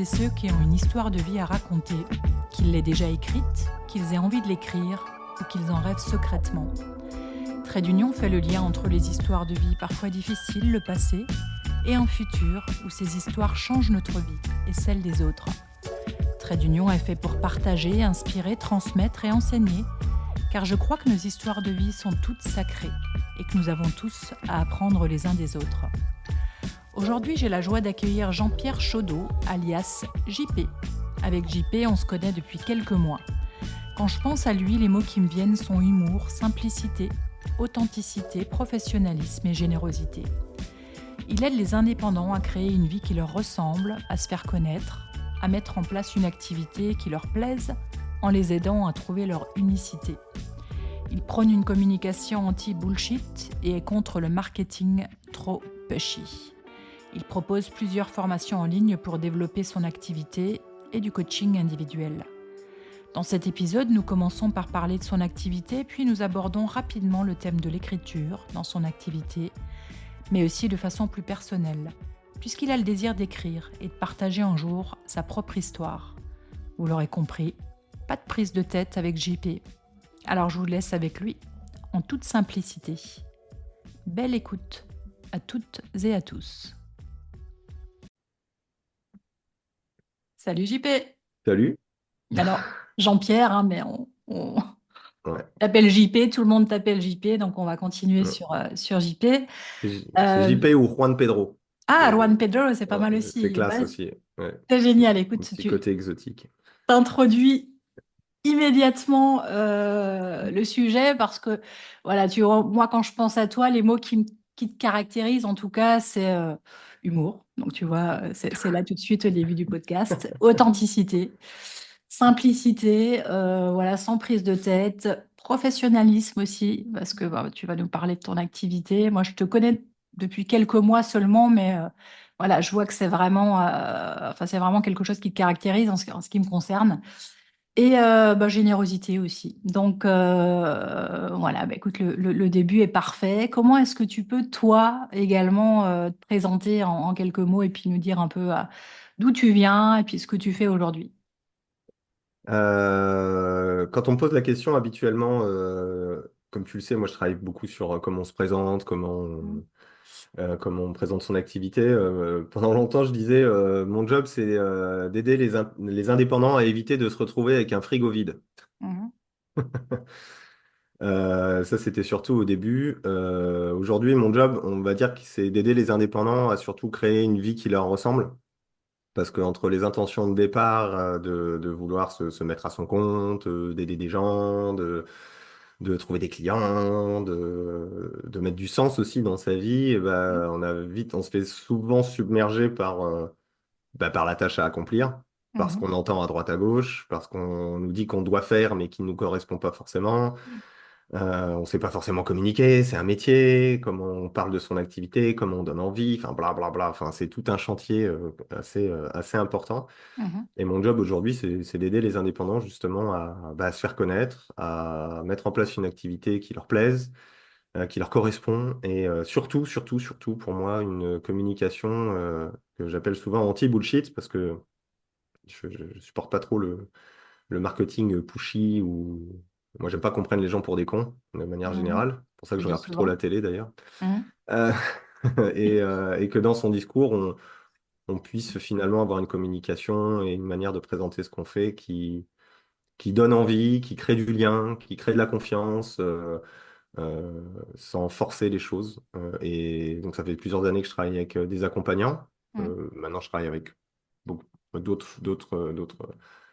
ceux qui ont une histoire de vie à raconter, qu'ils l'aient déjà écrite, qu'ils aient envie de l'écrire ou qu'ils en rêvent secrètement. Trait d'Union fait le lien entre les histoires de vie parfois difficiles, le passé, et un futur où ces histoires changent notre vie et celle des autres. Trait d'Union est fait pour partager, inspirer, transmettre et enseigner, car je crois que nos histoires de vie sont toutes sacrées et que nous avons tous à apprendre les uns des autres. Aujourd'hui, j'ai la joie d'accueillir Jean-Pierre Chaudot, alias JP. Avec JP, on se connaît depuis quelques mois. Quand je pense à lui, les mots qui me viennent sont humour, simplicité, authenticité, professionnalisme et générosité. Il aide les indépendants à créer une vie qui leur ressemble, à se faire connaître, à mettre en place une activité qui leur plaise, en les aidant à trouver leur unicité. Il prône une communication anti-bullshit et est contre le marketing trop pushy. Il propose plusieurs formations en ligne pour développer son activité et du coaching individuel. Dans cet épisode, nous commençons par parler de son activité, puis nous abordons rapidement le thème de l'écriture dans son activité, mais aussi de façon plus personnelle, puisqu'il a le désir d'écrire et de partager un jour sa propre histoire. Vous l'aurez compris, pas de prise de tête avec JP. Alors je vous laisse avec lui, en toute simplicité. Belle écoute à toutes et à tous. Salut JP. Salut. Alors, Jean-Pierre, mais on Ouais. t'appelle JP, tout le monde t'appelle JP, donc on va continuer Ouais. sur JP. C'est Euh, JP ou Juan Pedro. Juan Pedro, c'est pas Ouais, mal c'est aussi. classe Ouais, aussi. Ouais. c'est génial. Un Écoute, petit tu côté exotique. t'introduis immédiatement le sujet parce que, voilà, moi, quand je pense à toi, les mots qui te caractérisent, en tout cas, c'est humour. Donc, tu vois, c'est là tout de suite au début du podcast. Authenticité, simplicité, voilà, sans prise de tête, professionnalisme aussi, parce que bah, tu vas nous parler de ton activité. Moi, je te connais depuis quelques mois seulement, mais voilà, je vois que c'est vraiment quelque chose qui te caractérise en ce qui me concerne. Et bah, générosité aussi. Donc voilà, bah, écoute, le début est parfait. Comment est-ce que tu peux, toi, également, te présenter en quelques mots et puis nous dire un peu d'où tu viens et puis ce que tu fais aujourd'hui? Quand on me pose la question habituellement, comme tu le sais, moi je travaille beaucoup sur comment on se présente, comment on présente son activité. Pendant longtemps, je disais, mon job c'est d'aider les indépendants à éviter de se retrouver avec un frigo vide. Mhm. Ça, c'était surtout au début. Aujourd'hui, mon job, on va dire que c'est d'aider les indépendants à surtout créer une vie qui leur ressemble. Parce qu'entre les intentions de départ, de vouloir se mettre à son compte, d'aider des gens, de trouver des clients, de mettre du sens aussi dans sa vie, et ben, on se fait souvent submerger par la tâche à accomplir, parce Mhm. qu'on entend à droite à gauche, parce qu'on nous dit qu'on doit faire, mais qui ne nous correspond pas forcément. On ne sait pas forcément communiquer, c'est un métier, comment on parle de son activité, comment on donne envie, enfin blablabla. Enfin, c'est tout un chantier assez important. Mhm. Et mon job aujourd'hui, c'est d'aider les indépendants justement à se faire connaître, à mettre en place une activité qui leur plaise, qui leur correspond, et surtout, pour moi, une communication que j'appelle souvent anti-bullshit, parce que je supporte pas trop le marketing pushy ou moi j'aime pas qu'on prenne les gens pour des cons de manière Mhm. générale. C'est pour ça que Tu je dis regarde plus trop la souvent. télé d'ailleurs. Mhm. Euh, et que dans son discours on puisse finalement avoir une communication et une manière de présenter ce qu'on fait qui donne envie, qui crée du lien, qui crée de la confiance, euh, sans forcer les choses. Et donc ça fait plusieurs années que je travaille avec des accompagnants. Mhm. Maintenant je travaille avec beaucoup d'autres types de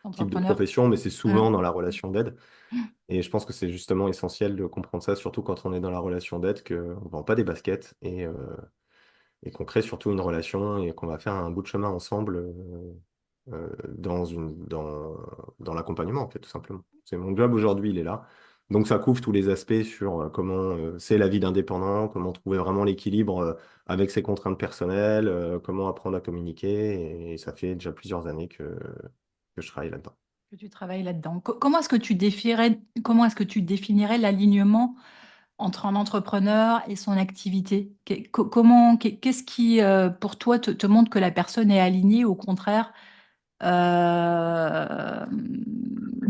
Entrepreneur. professions, mais c'est Mhm. souvent dans la relation d'aide. Et je pense que c'est justement essentiel de comprendre ça, surtout quand on est dans la relation d'aide, qu'on ne vend pas des baskets et qu'on crée surtout une relation et qu'on va faire un bout de chemin ensemble dans l'accompagnement, en fait, tout simplement. C'est mon job aujourd'hui, il est là. Donc ça couvre tous les aspects sur comment c'est la vie d'indépendant, comment trouver vraiment l'équilibre avec ses contraintes personnelles, comment apprendre à communiquer. Et ça fait déjà plusieurs années que je travaille là-dedans. Que tu travailles là-dedans. Comment est-ce que tu définirais l'alignement entre un entrepreneur et son activité? Qu'est-ce qui, pour toi, te montre que la personne est alignée, au contraire, le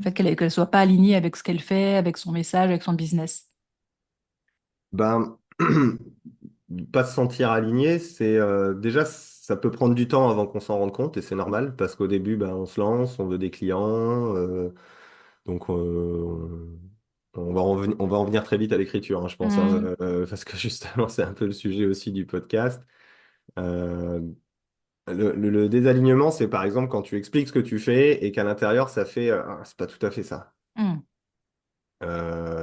fait qu'elle soit pas alignée avec ce qu'elle fait, avec son message, avec son business. Ben, pas se sentir aligné, c'est déjà ça peut prendre du temps avant qu'on s'en rende compte et c'est normal parce qu'au début, ben, on se lance, on veut des clients, donc on va en venir très vite à l'écriture, hein, je pense, hein, Mhm. parce que justement c'est un peu le sujet aussi du podcast. Euh, le désalignement, c'est par exemple quand tu expliques ce que tu fais et qu'à l'intérieur ça fait ah, c'est pas tout à fait ça. Mhm.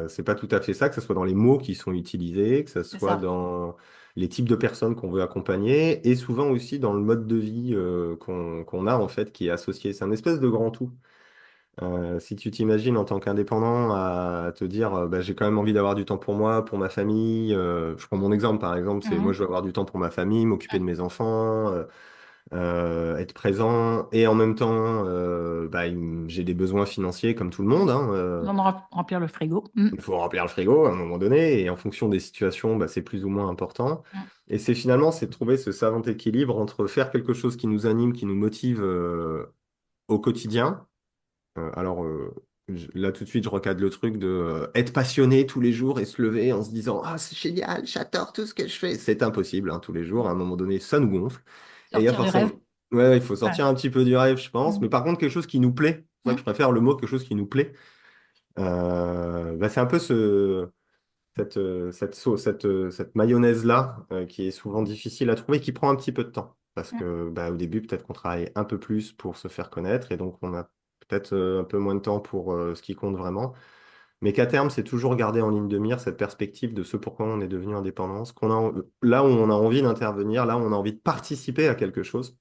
C'est pas tout à fait ça, que ce soit dans les mots qui sont utilisés, que ce C'est soit ça. dans les types de personnes qu'on veut accompagner, et souvent aussi dans le mode de vie qu'on a en fait, qui est associé. C'est un espèce de grand tout. Si tu t'imagines en tant qu'indépendant à te dire, bah, j'ai quand même envie d'avoir du temps pour moi, pour ma famille. Je prends mon exemple par exemple, c'est moi je Mhm. veux avoir du temps pour ma famille, m'occuper de mes enfants. Être présent et en même temps bah, j'ai des besoins financiers comme tout le monde, hein, Besoin de remplir le frigo. Mhm. il faut remplir le frigo à un moment donné, et en fonction des situations, bah, c'est plus ou moins important. Mhm. Et c'est finalement, c'est de trouver ce savant équilibre entre faire quelque chose qui nous anime, qui nous motive au quotidien. Là, tout de suite, je recadre le truc de être passionné tous les jours et se lever en se disant, ah, c'est génial, j'adore tout ce que je fais. C'est impossible, hein, tous les jours. À un moment donné, ça nous gonfle. Et il y a Sortir du forcément. rêve. Ouais, il faut Ouais. sortir un petit peu du rêve, je pense. Mais Mhm. par contre, quelque chose qui nous plaît. C'est pour ça que je Mhm. préfère le mot quelque chose qui nous plaît. Bah, c'est un peu cette mayonnaise-là qui est souvent difficile à trouver, qui prend un petit peu de temps. Parce Mhm. que bah, au début, peut-être qu'on travaille un peu plus pour se faire connaître et donc on a peut-être un peu moins de temps pour ce qui compte vraiment. Mais qu'à terme, c'est toujours garder en ligne de mire cette perspective de ce pourquoi on est devenu indépendant, là où on a envie d'intervenir, là où on a envie de participer à quelque chose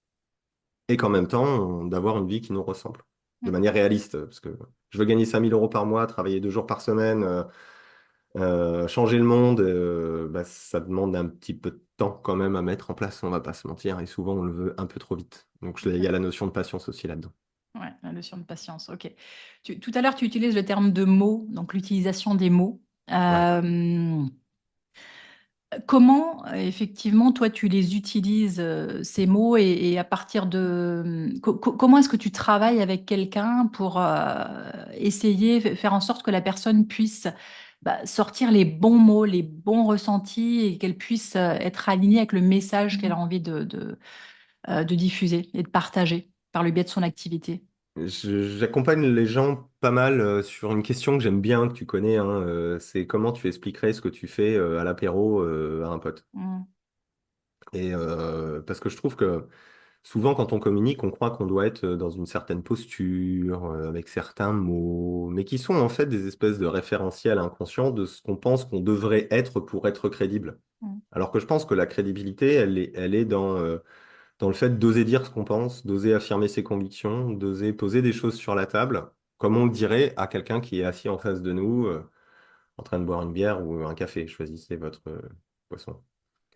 et qu'en même temps, d'avoir une vie qui nous ressemble de Mhm. manière réaliste. Parce que je veux gagner 5 000 € par mois, travailler 2 jours par semaine. Changer le monde, bah, ça demande un petit peu de temps quand même à mettre en place, on va pas se mentir, et souvent on le veut un peu trop vite. Donc il y a la notion de patience aussi là-dedans. Ouais, la notion de patience, ok. Tout à l'heure, tu utilises le terme de mots, donc l'utilisation des mots. Ouais. Comment, effectivement, toi, tu les utilises, ces mots, et à partir de... comment est-ce que tu travailles avec quelqu'un pour essayer, faire en sorte que la personne puisse sortir les bons mots, les bons ressentis, et qu'elle puisse être alignée avec le message qu'elle a envie de diffuser et de partager par le biais de son activité? J'accompagne les gens pas mal sur une question que j'aime bien, que tu connais, hein, c'est comment tu expliquerais ce que tu fais à l'apéro à un pote. Mm. Et parce que je trouve que souvent, quand on communique, on croit qu'on doit être dans une certaine posture, avec certains mots, mais qui sont en fait des espèces de référentiels inconscients de ce qu'on pense qu'on devrait être pour être crédible. Mm. Alors que je pense que la crédibilité, elle est dans le fait d'oser dire ce qu'on pense, d'oser affirmer ses convictions, d'oser poser des choses sur la table, comme on le dirait à quelqu'un qui est assis en face de nous, en train de boire une bière ou un café. Choisissez votre boisson.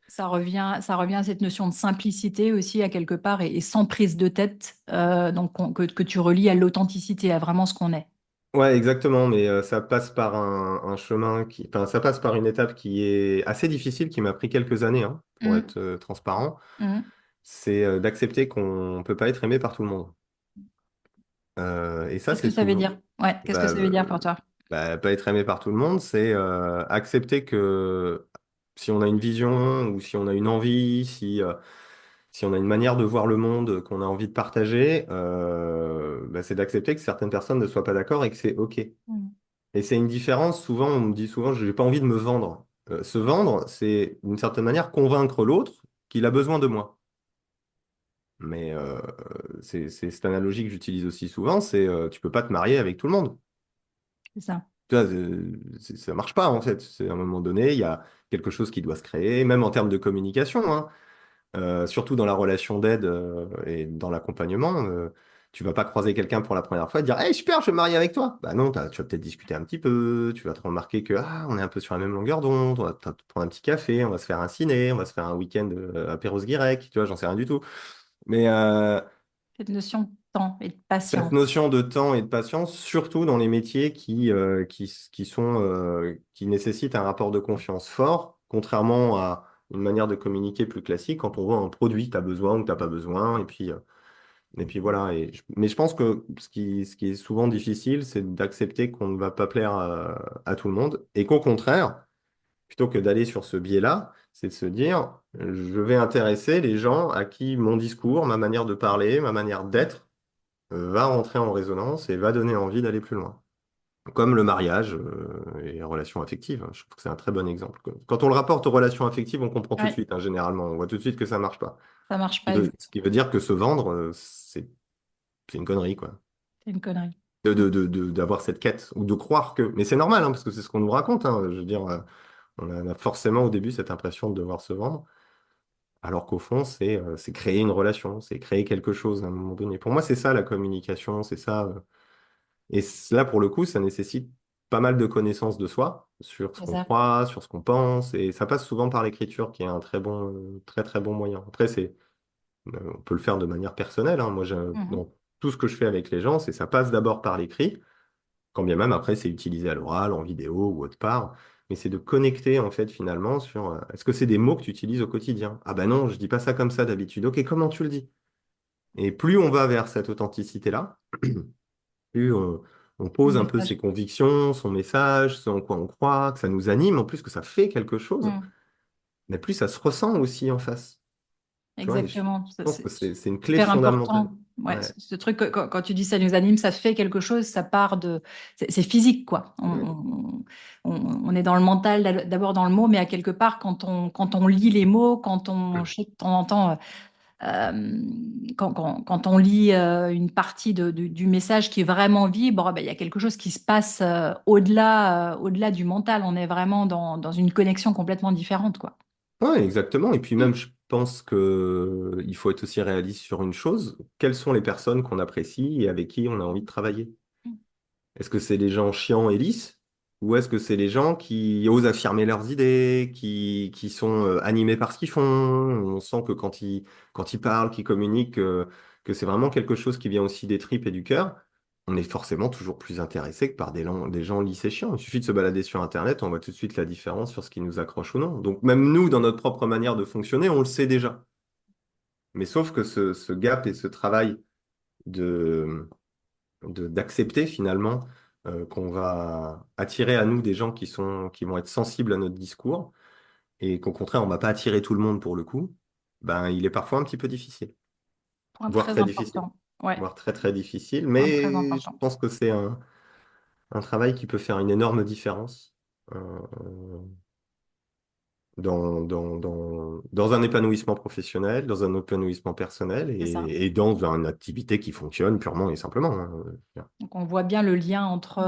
Ça revient à cette notion de simplicité aussi, à quelque part, et sans prise de tête, donc que tu relis à l'authenticité, à vraiment ce qu'on est. Ouais, exactement, mais ça passe par un chemin enfin, ça passe par une étape qui est assez difficile, qui m'a pris quelques années, hein, pour Mm. être transparent. Mm. C'est d'accepter qu'on ne peut pas être aimé par tout le monde. Et ça, Qu'est-ce que c'est ça veut souvent, dire? Ouais, qu'est-ce que bah, ça veut dire pour toi? pas être aimé par tout le monde, c'est accepter que si on a une vision ou si on a une envie, si on a une manière de voir le monde qu'on a envie de partager, bah, c'est d'accepter que certaines personnes ne soient pas d'accord et que c'est OK. Mm. Et c'est une différence, souvent, on me dit souvent, je n'ai pas envie de me vendre. Se vendre, c'est d'une certaine manière convaincre l'autre qu'il a besoin de moi. Mais c'est cette analogie que j'utilise aussi souvent, c'est tu peux pas te marier avec tout le monde. C'est ça. Tu vois, ça marche pas en fait. C'est à un moment donné, il y a quelque chose qui doit se créer, même en termes de communication, hein. Surtout dans la relation d'aide et dans l'accompagnement. Tu vas pas croiser quelqu'un pour la première fois et dire, hey, super, je vais me marier avec toi. Bah non, tu vas peut-être discuter un petit peu, tu vas te remarquer que on est un peu sur la même longueur d'onde, on va peut-être prendre un petit café, on va se faire un ciné, on va se faire un week-end apéros grec, tu vois, j'en sais rien du tout. Mais Cette notion de temps et de cette patience. notion de temps et de patience, surtout dans les métiers qui nécessitent un rapport de confiance fort, contrairement à une manière de communiquer plus classique, quand on voit un produit, tu as besoin ou tu n'as pas besoin, et puis Et puis voilà. Mais je pense que ce qui est souvent difficile, c'est d'accepter qu'on ne va pas plaire à tout le monde et qu'au contraire, plutôt que d'aller sur ce biais-là, c'est de se dire, je vais intéresser les gens à qui mon discours, ma manière de parler, ma manière d'être va rentrer en résonance et va donner envie d'aller plus loin. Comme le mariage et les relations affectives. Je trouve que c'est un très bon exemple. Quand on le rapporte aux relations affectives, on comprend tout de Ouais, suite, hein, généralement. On voit tout de suite que ça marche pas. ça marche Ce qui pas, veut, ce qui veut dire que se vendre, c'est une connerie, quoi. c'est une connerie. D'avoir cette quête ou de croire que. Mais c'est normal, hein, parce que c'est ce qu'on nous raconte, hein. Je veux dire, on a forcément au début cette impression de devoir se vendre, alors qu'au fond, c'est créer une relation, c'est créer quelque chose à un moment donné. Pour moi, c'est ça la communication, c'est ça. Là, pour le coup, ça nécessite pas mal de connaissances de soi, sur ce C'est qu'on ça. croit, sur ce qu'on pense, et ça passe souvent par l'écriture, qui est un très très bon moyen. Après, on peut le faire de manière personnelle, hein. Moi, Mhm. dans tout ce que je fais avec les gens, ça passe d'abord par l'écrit, quand bien même après, c'est utilisé à l'oral, en vidéo ou autre part. Mais c'est de connecter, en fait, finalement, sur est-ce que c'est des mots que tu utilises au quotidien? Ah ben non, je dis pas ça comme ça d'habitude. Ok, comment tu le dis? Et plus on va vers cette authenticité-là, plus on Le pose un peu ses message. convictions, son message, ce en quoi on croit, que ça nous anime, en plus que ça fait quelque chose, Mhm. mais plus ça se ressent aussi en face. Tu vois, et je Exactement. pense que c'est une clé Super fondamentale. important. Ouais, Ouais. ce truc, quand tu dis ça nous anime, ça fait quelque chose, ça part de. C'est physique, quoi. Ouais. On est dans le mental, d'abord dans le mot, mais à quelque part, quand on lit les mots, je sais que de temps en temps, quand on lit une partie du message qui est vraiment vibre, ben, il y a quelque chose qui se passe au-delà du mental. On est vraiment dans une connexion complètement différente, quoi. Ouais, exactement. Et puis même, je pense que il faut être aussi réaliste sur une chose. Quelles sont les personnes qu'on apprécie et avec qui on a envie de travailler? Est-ce que c'est les gens chiants et lisses? Ou est-ce que c'est les gens qui osent affirmer leurs idées, qui sont animés par ce qu'ils font? On sent que quand ils parlent, qu'ils communiquent, que c'est vraiment quelque chose qui vient aussi des tripes et du cœur. On est forcément toujours plus intéressé que par des gens lisses et chiants. Il suffit de se balader sur Internet, on voit tout de suite la différence sur ce qui nous accroche ou non. Donc même nous, dans notre propre manière de fonctionner, on le sait déjà. Mais sauf que ce gap et ce travail de d'accepter finalement qu'on va attirer à nous des gens qui vont être sensibles à notre discours et qu'au contraire, on va pas attirer tout le monde pour le coup, ben, il est parfois un petit peu difficile, Point voire très très difficile, important. Ouais, voire très très difficile, point très mais je important. pense que c'est un travail qui peut faire une énorme différence euh, dans un épanouissement professionnel, dans un épanouissement personnel C'est ça. et dans une activité qui fonctionne purement et simplement, hein. Donc on voit bien le lien entre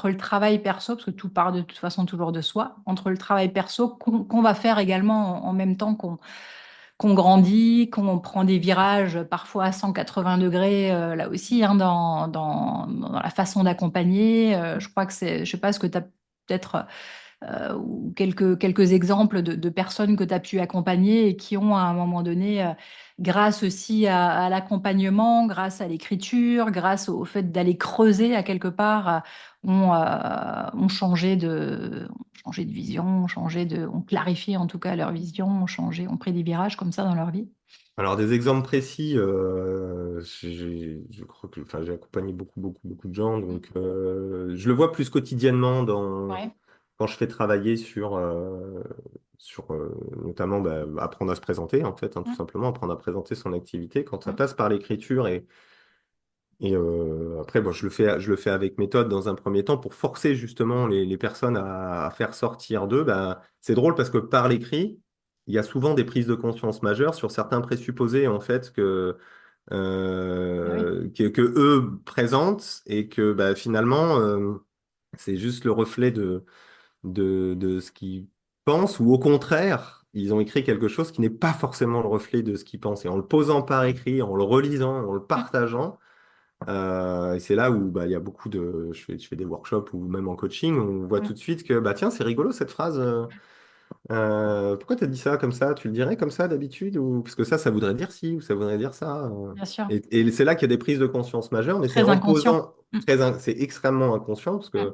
le travail perso, parce que tout part de toute façon toujours de soi, entre le travail perso qu'on va faire également en même temps qu'on grandit, qu'on prend des virages parfois à 180 degrés, là aussi, hein, dans la façon d'accompagner. Je crois que je sais pas ce que tu as peut-être ou quelques exemples de personnes que tu as pu accompagner et qui ont à un moment donné, grâce aussi à l'accompagnement, grâce à l'écriture, grâce au fait d'aller creuser à quelque part, ont changé de vision, ont clarifié en tout cas leur vision, ont pris des virages comme ça dans leur vie. Alors, des exemples précis, je crois que enfin, j'ai accompagné beaucoup, beaucoup, beaucoup de gens, donc je le vois plus quotidiennement Ouais. quand je fais travailler sur notamment apprendre à se présenter, en fait, hein, tout Mm, simplement, apprendre à présenter son activité. Quand ça mm, passe par l'écriture et après, bon, je le fais avec méthode dans un premier temps pour forcer justement les personnes à faire sortir d'eux. Ben, c'est drôle parce que par l'écrit, il y a souvent des prises de conscience majeures sur certains présupposés en fait ah oui. que eux présentent et que bah, finalement c'est juste le reflet de ce qu'ils pensent ou au contraire, ils ont écrit quelque chose qui n'est pas forcément le reflet de ce qu'ils pensent. Et en le posant par écrit, en le relisant, en le Mm, partageant, et c'est là où bah, il y a beaucoup de. Je fais des workshops ou même en coaching, on voit tout mm, de suite que bah, tiens, c'est rigolo cette phrase. Pourquoi tu as dit ça comme ça? Tu le dirais comme ça d'habitude? Ou... Parce que ça voudrait dire ci ou ça voudrait dire ça. bien sûr. Et c'est là qu'il y a des prises de conscience majeures, mais c'est Très en le inconscient. posant. Mm, C'est extrêmement inconscient parce que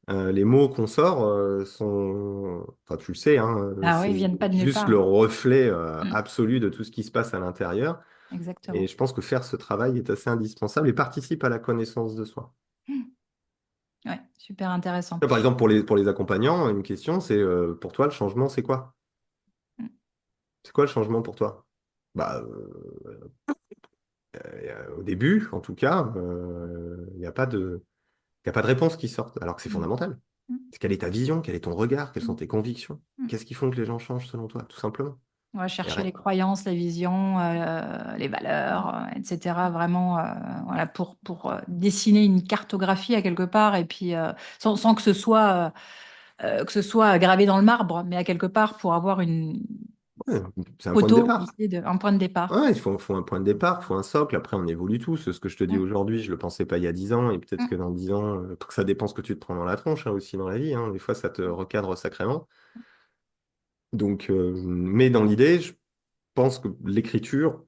mm. les mots qu'on sort sont. Enfin, tu le sais, hein, Ah oui, ils c'est viennent pas de nulle juste part. le reflet Mm, absolu de tout ce qui se passe à l'intérieur. Et exactement. je pense que faire ce travail est assez indispensable et participe à la connaissance de soi. Ouais, super intéressant. Par exemple, pour les accompagnants, une question, c'est pour toi, le changement, c'est quoi? C'est quoi le changement pour toi? Bah, au début, en tout cas, il y a pas de réponse qui sorte, alors que c'est Mm. fondamental. Mm. Quelle est ta vision? Quel est ton regard? Quelles sont Mm. tes convictions? Mm. Qu'est-ce qui font que les gens changent selon toi, tout simplement? On va Et chercher rien. les croyances, les visions, les valeurs, etc. Vraiment, voilà, pour dessiner une cartographie à quelque part, et puis sans que ce soit gravé dans le marbre, mais à quelque part pour avoir une Ouais, c'est un point de photo, départ. ici, un point de départ. Ouais, il faut un point de départ, il faut un socle. Après, on évolue tous. Ce que je te dis Mm. aujourd'hui, je le pensais pas il y a 10 ans. Et peut-être que Mm. dans 10 ans, ça dépend ce que tu te prends dans la tronche hein, aussi dans la vie. Hein. Des fois, ça te recadre sacrément. Donc, mais dans l'idée, je pense que l'écriture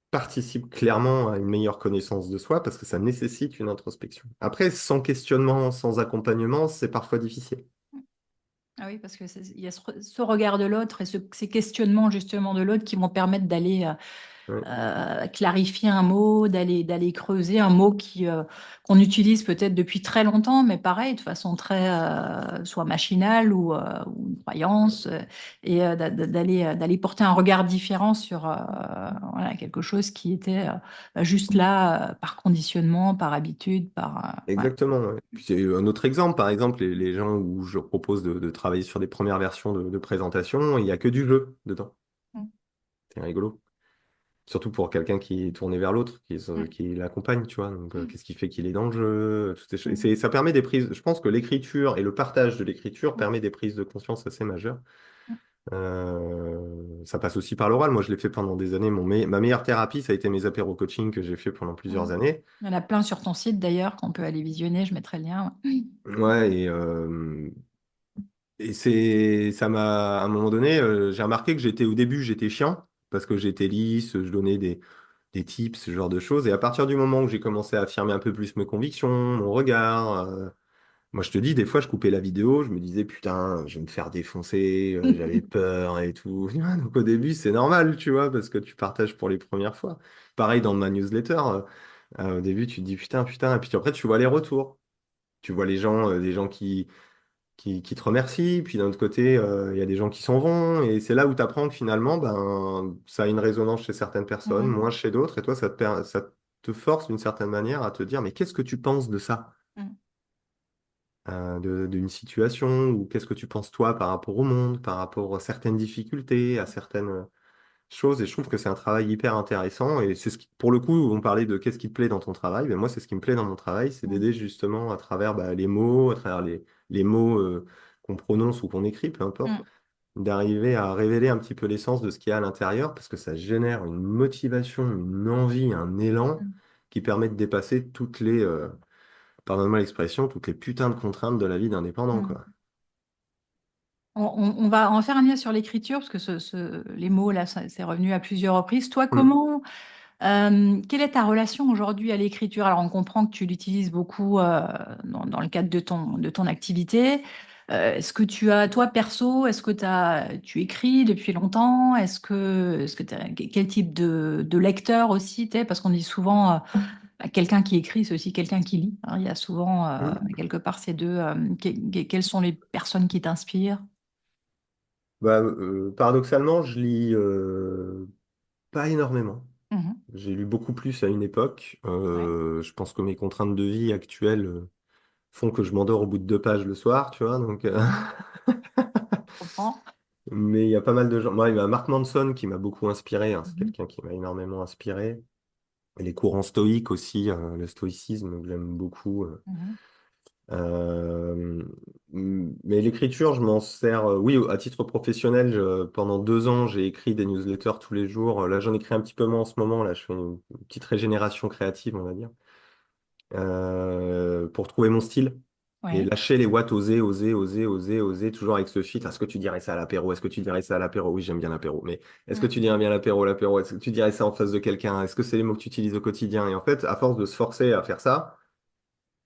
participe clairement à une meilleure connaissance de soi parce que ça nécessite une introspection. Après, sans questionnement, sans accompagnement, c'est parfois difficile. Ah oui, parce que il y a ce regard de l'autre et ces questionnements justement de l'autre qui vont permettre d'aller Ouais, clarifier un mot, d'aller creuser un mot qu'on utilise peut-être depuis très longtemps, mais pareil, de façon très soit machinale ou une croyance, et d'aller porter un regard différent sur voilà, quelque chose qui était juste là par conditionnement, par habitude, voilà. exactement. Ouais. Puis, c'est un autre exemple, par exemple, les gens où je propose de travailler sur des premières versions de présentation, il n'y a que du jeu dedans. Mm. C'est rigolo. Surtout pour quelqu'un qui est tourné vers l'autre, Mm. qui l'accompagne, tu vois. Donc, qu'est-ce qui fait qu'il est dans le jeu, toutes ces choses. Et Mm. ça permet des prises. Je pense que l'écriture et le partage de l'écriture permet des prises de conscience assez majeures. Mm. Ça passe aussi par l'oral. Moi, je l'ai fait pendant des années. Ma meilleure thérapie, ça a été mes apéros coaching que j'ai fait pendant Mm. plusieurs années. Il y en a plein sur ton site d'ailleurs qu'on peut aller visionner, je mettrai le lien. Ouais. Ouais, et ça m'a, à un moment donné, j'ai remarqué que au début, j'étais chiant parce que j'étais lisse, je donnais des tips, ce genre de choses. Et à partir du moment où j'ai commencé à affirmer un peu plus mes convictions, mon regard, moi je te dis, des fois je coupais la vidéo, je me disais putain, je vais me faire défoncer, j'avais peur et tout. Donc au début c'est normal, tu vois, parce que tu partages pour les premières fois. Pareil dans ma newsletter, au début tu te dis putain, putain, et puis après tu vois les retours. Tu vois les gens, des gens qui te remercient, puis d'un autre côté, il y a des gens qui s'en vont, et c'est là où tu apprends que finalement, ben, ça a une résonance chez certaines personnes, Mm. moins chez d'autres, et toi, ça te force d'une certaine manière à te dire, mais qu'est-ce que tu penses de ça, Mm. d'une situation, ou qu'est-ce que tu penses toi par rapport au monde, par rapport à certaines difficultés, à certaines choses, et je trouve que c'est un travail hyper intéressant, et c'est pour le coup, on parlait de qu'est-ce qui te plaît dans ton travail, ben moi, c'est ce qui me plaît dans mon travail, c'est Mm. d'aider justement à travers bah, les mots, à travers les mots qu'on prononce ou qu'on écrit, peu importe, Mm. d'arriver à révéler un petit peu l'essence de ce qu'il y a à l'intérieur, parce que ça génère une motivation, une envie, un élan Mm. qui permet de dépasser pardonne-moi l'expression, toutes les putains de contraintes de la vie d'indépendant, Mm. quoi. On va en faire un lien sur l'écriture, parce que les mots, là, c'est revenu à plusieurs reprises. Toi, Mm, quelle est ta relation aujourd'hui à l'écriture? Alors, on comprend que tu l'utilises beaucoup dans le cadre de ton activité. Est-ce que toi, perso, est-ce que tu écris depuis longtemps? Quel type de lecteur aussi t'es? Parce qu'on dit souvent, quelqu'un qui écrit, c'est aussi quelqu'un qui lit, hein. Il y a souvent, mm. quelque part, ces deux. Quelles sont les personnes qui t'inspirent? Bah, paradoxalement, je lis pas énormément. Mhm. J'ai lu beaucoup plus à une époque. Ouais, Je pense que mes contraintes de vie actuelles font que je m'endors au bout de 2 pages le soir, tu vois. Donc, je comprends. mais il y a pas mal de gens. Moi, il y a Mark Manson qui m'a beaucoup inspiré. Hein. C'est Mhm. quelqu'un qui m'a énormément inspiré. Et les courants stoïques aussi, le stoïcisme que j'aime beaucoup. Mhm. Euh, mais l'écriture, je m'en sers. Oui, à titre professionnel, pendant 2 ans, j'ai écrit des newsletters tous les jours. Là, j'en écris un petit peu moins en ce moment. Là, je fais une petite régénération créative, on va dire. Pour trouver mon style et Ouais. lâcher les watts, oser, oser, oser, oser, oser, toujours avec ce filtre. Est-ce que tu dirais ça à l'apéro? Est-ce que tu dirais ça à l'apéro? Oui, j'aime bien l'apéro, mais est-ce que Mm. tu dirais bien l'apéro, l'apéro? Est-ce que tu dirais ça en face de quelqu'un? Est-ce que c'est les mots que tu utilises au quotidien? Et en fait, à force de se forcer à faire ça,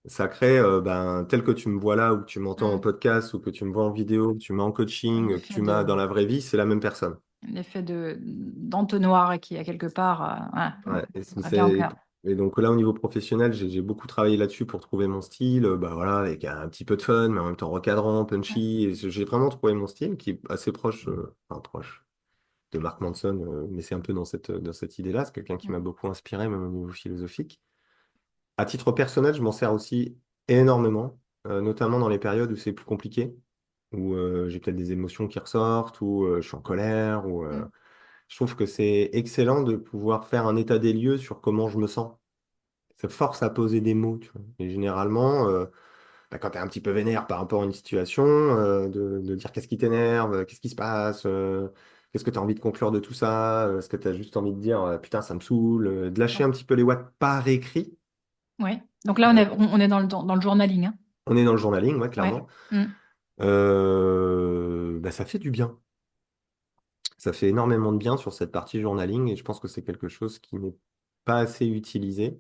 ça crée, ben, tel que tu me vois là, ou que tu m'entends en Mm. podcast, ou que tu me vois en vidéo, que tu m'as en Un coaching, que effet tu m'as de... dans la vraie vie, c'est la même personne. L'effet d'entonnoir qui, a quelque part, voilà, Ouais, va bien au cœur. et donc là, au niveau professionnel, j'ai beaucoup travaillé là-dessus pour trouver mon style, bah voilà, avec un petit peu de fun, mais en même temps recadrant, punchy. Et j'ai vraiment trouvé mon style qui est assez proche, enfin proche de Mark Manson, mais c'est un peu dans cette idée-là. C'est quelqu'un qui m'a beaucoup inspiré, même au niveau philosophique. À titre personnel, je m'en sers aussi énormément, notamment dans les périodes où c'est plus compliqué, où j'ai peut-être des émotions qui ressortent, où je suis en colère, ou je trouve que c'est excellent de pouvoir faire un état des lieux sur comment je me sens. Ça force à poser des mots, tu vois. Et généralement, bah, quand tu es un petit peu vénère par rapport à une situation, de dire qu'est-ce qui t'énerve, qu'est-ce qui se passe, qu'est-ce que tu as envie de conclure de tout ça, est-ce que tu as juste envie de dire putain, ça me saoule, de lâcher un petit peu les watts par écrit. Oui. Donc là, Euh, on est dans le journaling, hein. on est dans le journaling, ouais, Ouais. clairement. Mm. Bah, ça fait du bien. Ça fait énormément de bien sur cette partie journaling et je pense que c'est quelque chose qui n'est pas assez utilisé.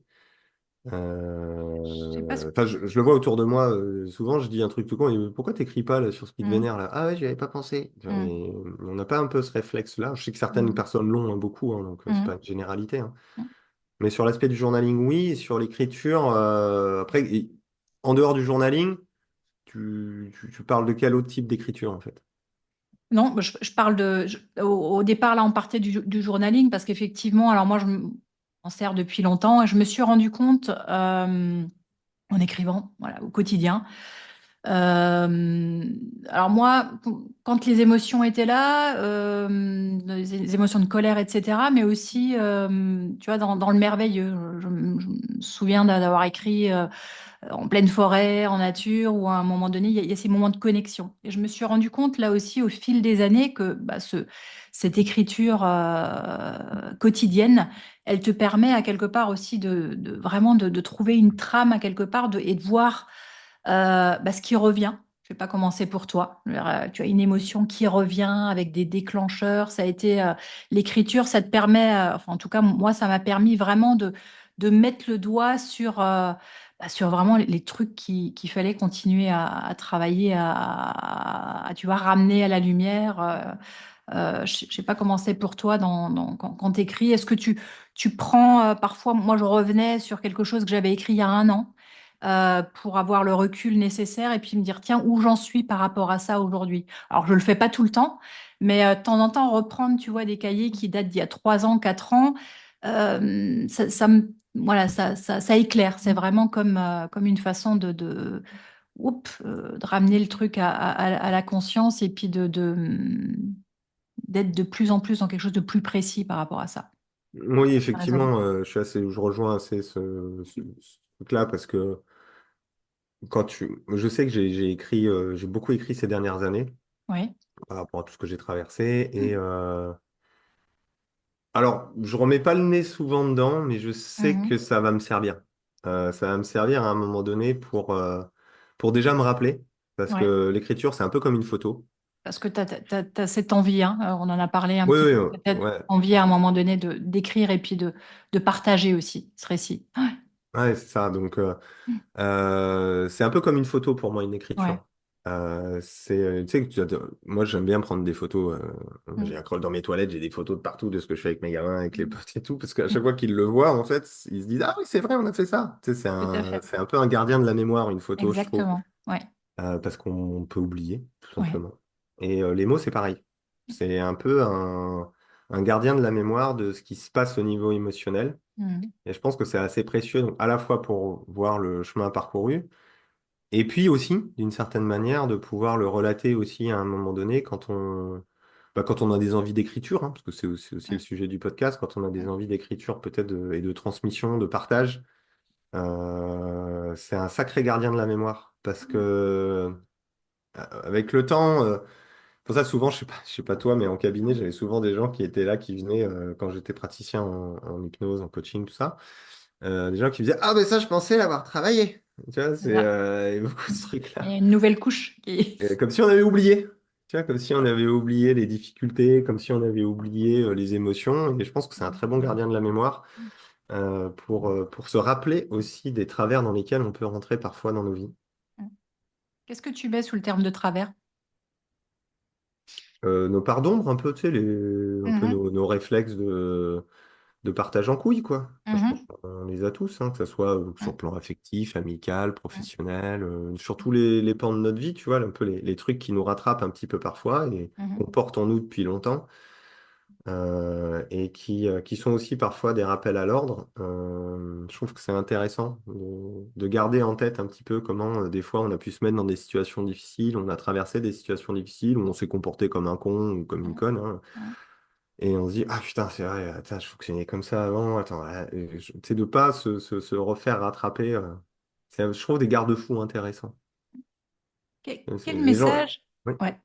Je sais pas ce Enfin, je le vois autour de moi, souvent je dis un truc tout con, et pourquoi t'écris pas là, sur ce qui te Mm. vénère là? Ah ouais, j'y avais pas pensé. Tu vois, Mm. mais on n'a pas un peu ce réflexe-là. Je sais que certaines Mm. personnes l'ont hein, beaucoup, hein, donc c'est pas Mm. une généralité, hein. Mm. Mais sur l'aspect du journaling, oui, et sur l'écriture, après, en dehors du journaling, tu parles de quel autre type d'écriture en fait? Non, je parle au départ, là, on partait du journaling parce qu'effectivement, alors moi, m'en sers depuis longtemps et je me suis rendu compte en écrivant, voilà, au quotidien. Euh, alors moi, quand les émotions étaient là, les émotions de colère, etc., mais aussi, tu vois, dans le merveilleux, je me souviens d'avoir écrit en pleine forêt, en nature, ou à un moment donné, il y a ces moments de connexion. Et je me suis rendu compte là aussi au fil des années que bah, cette écriture quotidienne, elle te permet à quelque part aussi vraiment de trouver une trame à quelque part et de voir bah, ce qui revient. Je vais pas commencer pour toi. Tu as une émotion qui revient avec des déclencheurs. Ça a été l'écriture, ça te permet, enfin en tout cas moi, ça m'a permis vraiment de mettre le doigt sur sur vraiment les trucs qu'il fallait continuer à travailler, tu vois, ramener à la lumière. Je sais pas comment c'est pour toi quand tu écris. Est-ce que tu prends parfois, moi je revenais sur quelque chose que j'avais écrit il y a un an pour avoir le recul nécessaire et puis me dire, tiens, où j'en suis par rapport à ça aujourd'hui. Alors je le fais pas tout le temps, mais de temps en temps reprendre, tu vois, des cahiers qui datent d'il y a 3 ans, 4 ans, voilà, ça éclaire. C'est vraiment comme une façon de ramener le truc à la conscience et puis d'être de plus en plus dans quelque chose de plus précis par rapport à ça. Oui, T'as raison. effectivement, je rejoins assez ce truc-là parce que je sais que j'ai beaucoup écrit ces dernières années Oui. par rapport à tout ce que j'ai traversé. Et alors, je remets pas le nez souvent dedans, mais je sais que Mhm. ça va me servir. Ça va me servir à un moment donné pour déjà me rappeler, parce Ouais. que l'écriture, c'est un peu comme une photo. Parce que tu as, cette envie, hein, on en a parlé un Oui, petit oui, peu, peut-être ouais, envie à un moment donné d'écrire et puis de partager aussi ce récit. Ouais. ouais, c'est ça. Donc, c'est un peu comme une photo pour moi, une Ouais. écriture. Tu sais, moi, j'aime bien prendre des photos. J'ai Mm. un crawl dans mes toilettes, j'ai des photos de partout de ce que je fais avec mes gamins, avec les Mm. potes et tout, parce qu'à chaque Mm. fois qu'ils le voient, en fait, ils se disent, ah oui, c'est vrai, on a fait ça. Tu sais, Tout à fait. c'est un peu un gardien de la mémoire, une photo, je trouve, Exactement. Ouais. parce qu'on peut oublier, tout Ouais. simplement. Et les mots, c'est pareil. C'est un peu un gardien de la mémoire de ce qui se passe au niveau émotionnel. Mm. Et je pense que c'est assez précieux, donc, à la fois pour voir le chemin parcouru, et puis aussi, d'une certaine manière, de pouvoir le relater aussi à un moment donné quand on a des envies d'écriture, hein, parce que c'est aussi le Mm. sujet du podcast, quand on a des Mm. envies d'écriture peut-être et de transmission, de partage, c'est un sacré gardien de la mémoire. Parce que avec le temps, pour ça souvent, je sais pas toi, mais en cabinet, j'avais souvent des gens qui étaient là, qui venaient quand j'étais praticien en hypnose, en coaching, tout ça. Des gens qui me disaient, ah, mais ça, je pensais l'avoir travaillé. Tu vois, C'est ça. il y a beaucoup de ce Il y truc-là. a une nouvelle couche qui. Comme si on avait oublié. Tu vois, comme si on avait oublié les difficultés, comme si on avait oublié les émotions. Et je pense que c'est un très bon gardien de la mémoire pour se rappeler aussi des travers dans lesquels on peut rentrer parfois dans nos vies. Qu'est-ce que tu mets sous le terme de travers? nos parts d'ombre, un peu, tu sais, un peu Mhm, nos réflexes de partage en couille, quoi. Enfin, je pense mhm, qu'on les a tous, hein, que ce soit sur le mhm, plan affectif, amical, mhm, professionnel, sur tous les pans de notre vie, tu vois, un peu les trucs qui nous rattrapent un petit peu parfois et qu'on mhm. porte en nous depuis longtemps. Et qui sont aussi parfois des rappels à l'ordre. Je trouve que c'est intéressant de garder en tête un petit peu comment des fois on a pu se mettre dans des situations difficiles, on a traversé des situations difficiles où on s'est comporté comme un con ou comme une Mhm, conne, hein, mhm. et on se dit, ah putain, c'est vrai, attends, je fonctionnais comme ça avant, attends, tu sais, de pas se refaire rattraper. Je trouve des garde-fous intéressants. Quel Les gens. message, Oui. ouais,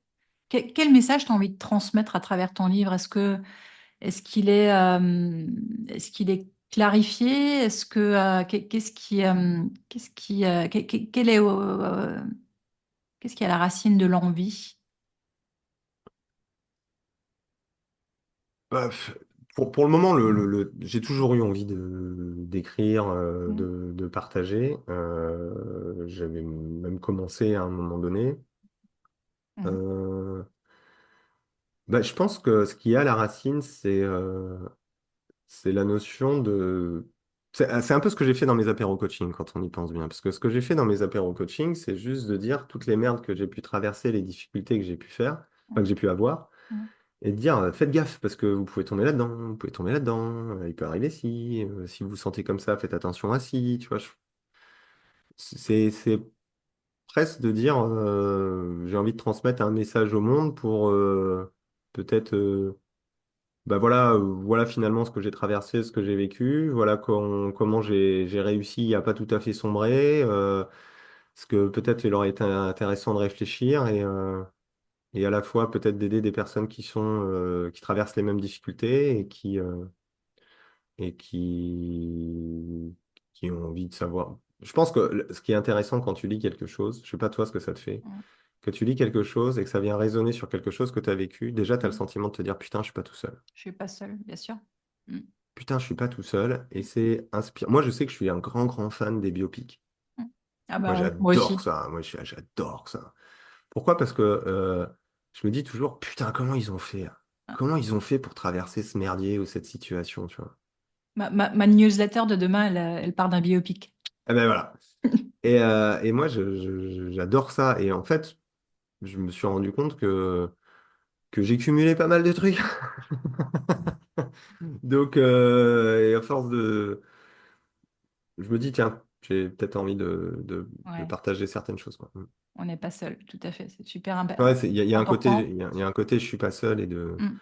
quel message tu as envie de transmettre à travers ton livre? Est-ce qu'il est clarifié? Qu'est-ce qui est à la racine de l'envie? Bah, pour le moment, j'ai toujours eu envie d'écrire, Mhm, de partager. J'avais même commencé à un moment donné. mhm, Euh, Bah, je pense que ce qui est à la racine, c'est la notion de... C'est un peu ce que j'ai fait dans mes apéros coaching, quand on y pense bien. Parce que ce que j'ai fait dans mes apéros coaching, c'est juste de dire toutes les merdes que j'ai pu traverser, les difficultés que j'ai pu faire, enfin que j'ai pu avoir, mhm, et de dire faites gaffe, parce que vous pouvez tomber là-dedans, vous pouvez tomber là-dedans, il peut arriver si, si vous vous sentez comme ça, faites attention à si, tu vois. C'est presque de dire j'ai envie de transmettre un message au monde pour peut-être. Bah voilà, voilà finalement ce que j'ai traversé, ce que j'ai vécu, voilà comment j'ai réussi à pas tout à fait sombrer, ce que peut-être il aurait été intéressant de réfléchir et à la fois peut-être d'aider des personnes qui traversent les mêmes difficultés et qui ont envie de savoir. Je pense que ce qui est intéressant quand tu lis quelque chose, je sais pas toi ce que ça te fait, mhm, que tu lis quelque chose et que ça vient résonner sur quelque chose que tu as vécu, déjà tu as le mhm. sentiment de te dire putain, je suis pas tout seul. Je suis pas seule, bien sûr. Mhm, Putain, je suis pas tout seul et c'est inspirant. Moi, je sais que je suis un grand, grand fan des biopics. mhm. Ah Moi, bah oui, moi j'adore aussi. ça. Moi, j'adore ça. Pourquoi? Parce que je me dis toujours, putain, comment ils ont fait? Ah. Comment ils ont fait pour traverser ce merdier ou cette situation, tu vois? Ma newsletter de demain, elle part d'un biopic. Eh ben voilà. Et moi, j'adore ça. Et en fait, je me suis rendu compte que j'ai cumulé pas mal de trucs. Donc, et à force je me dis, tiens, j'ai peut-être envie de Ouais, partager certaines choses, quoi. on n'est pas seul, tout à fait. C'est super Ouais, il y a un côté, important. il y a un côté, je suis pas seul Mhm.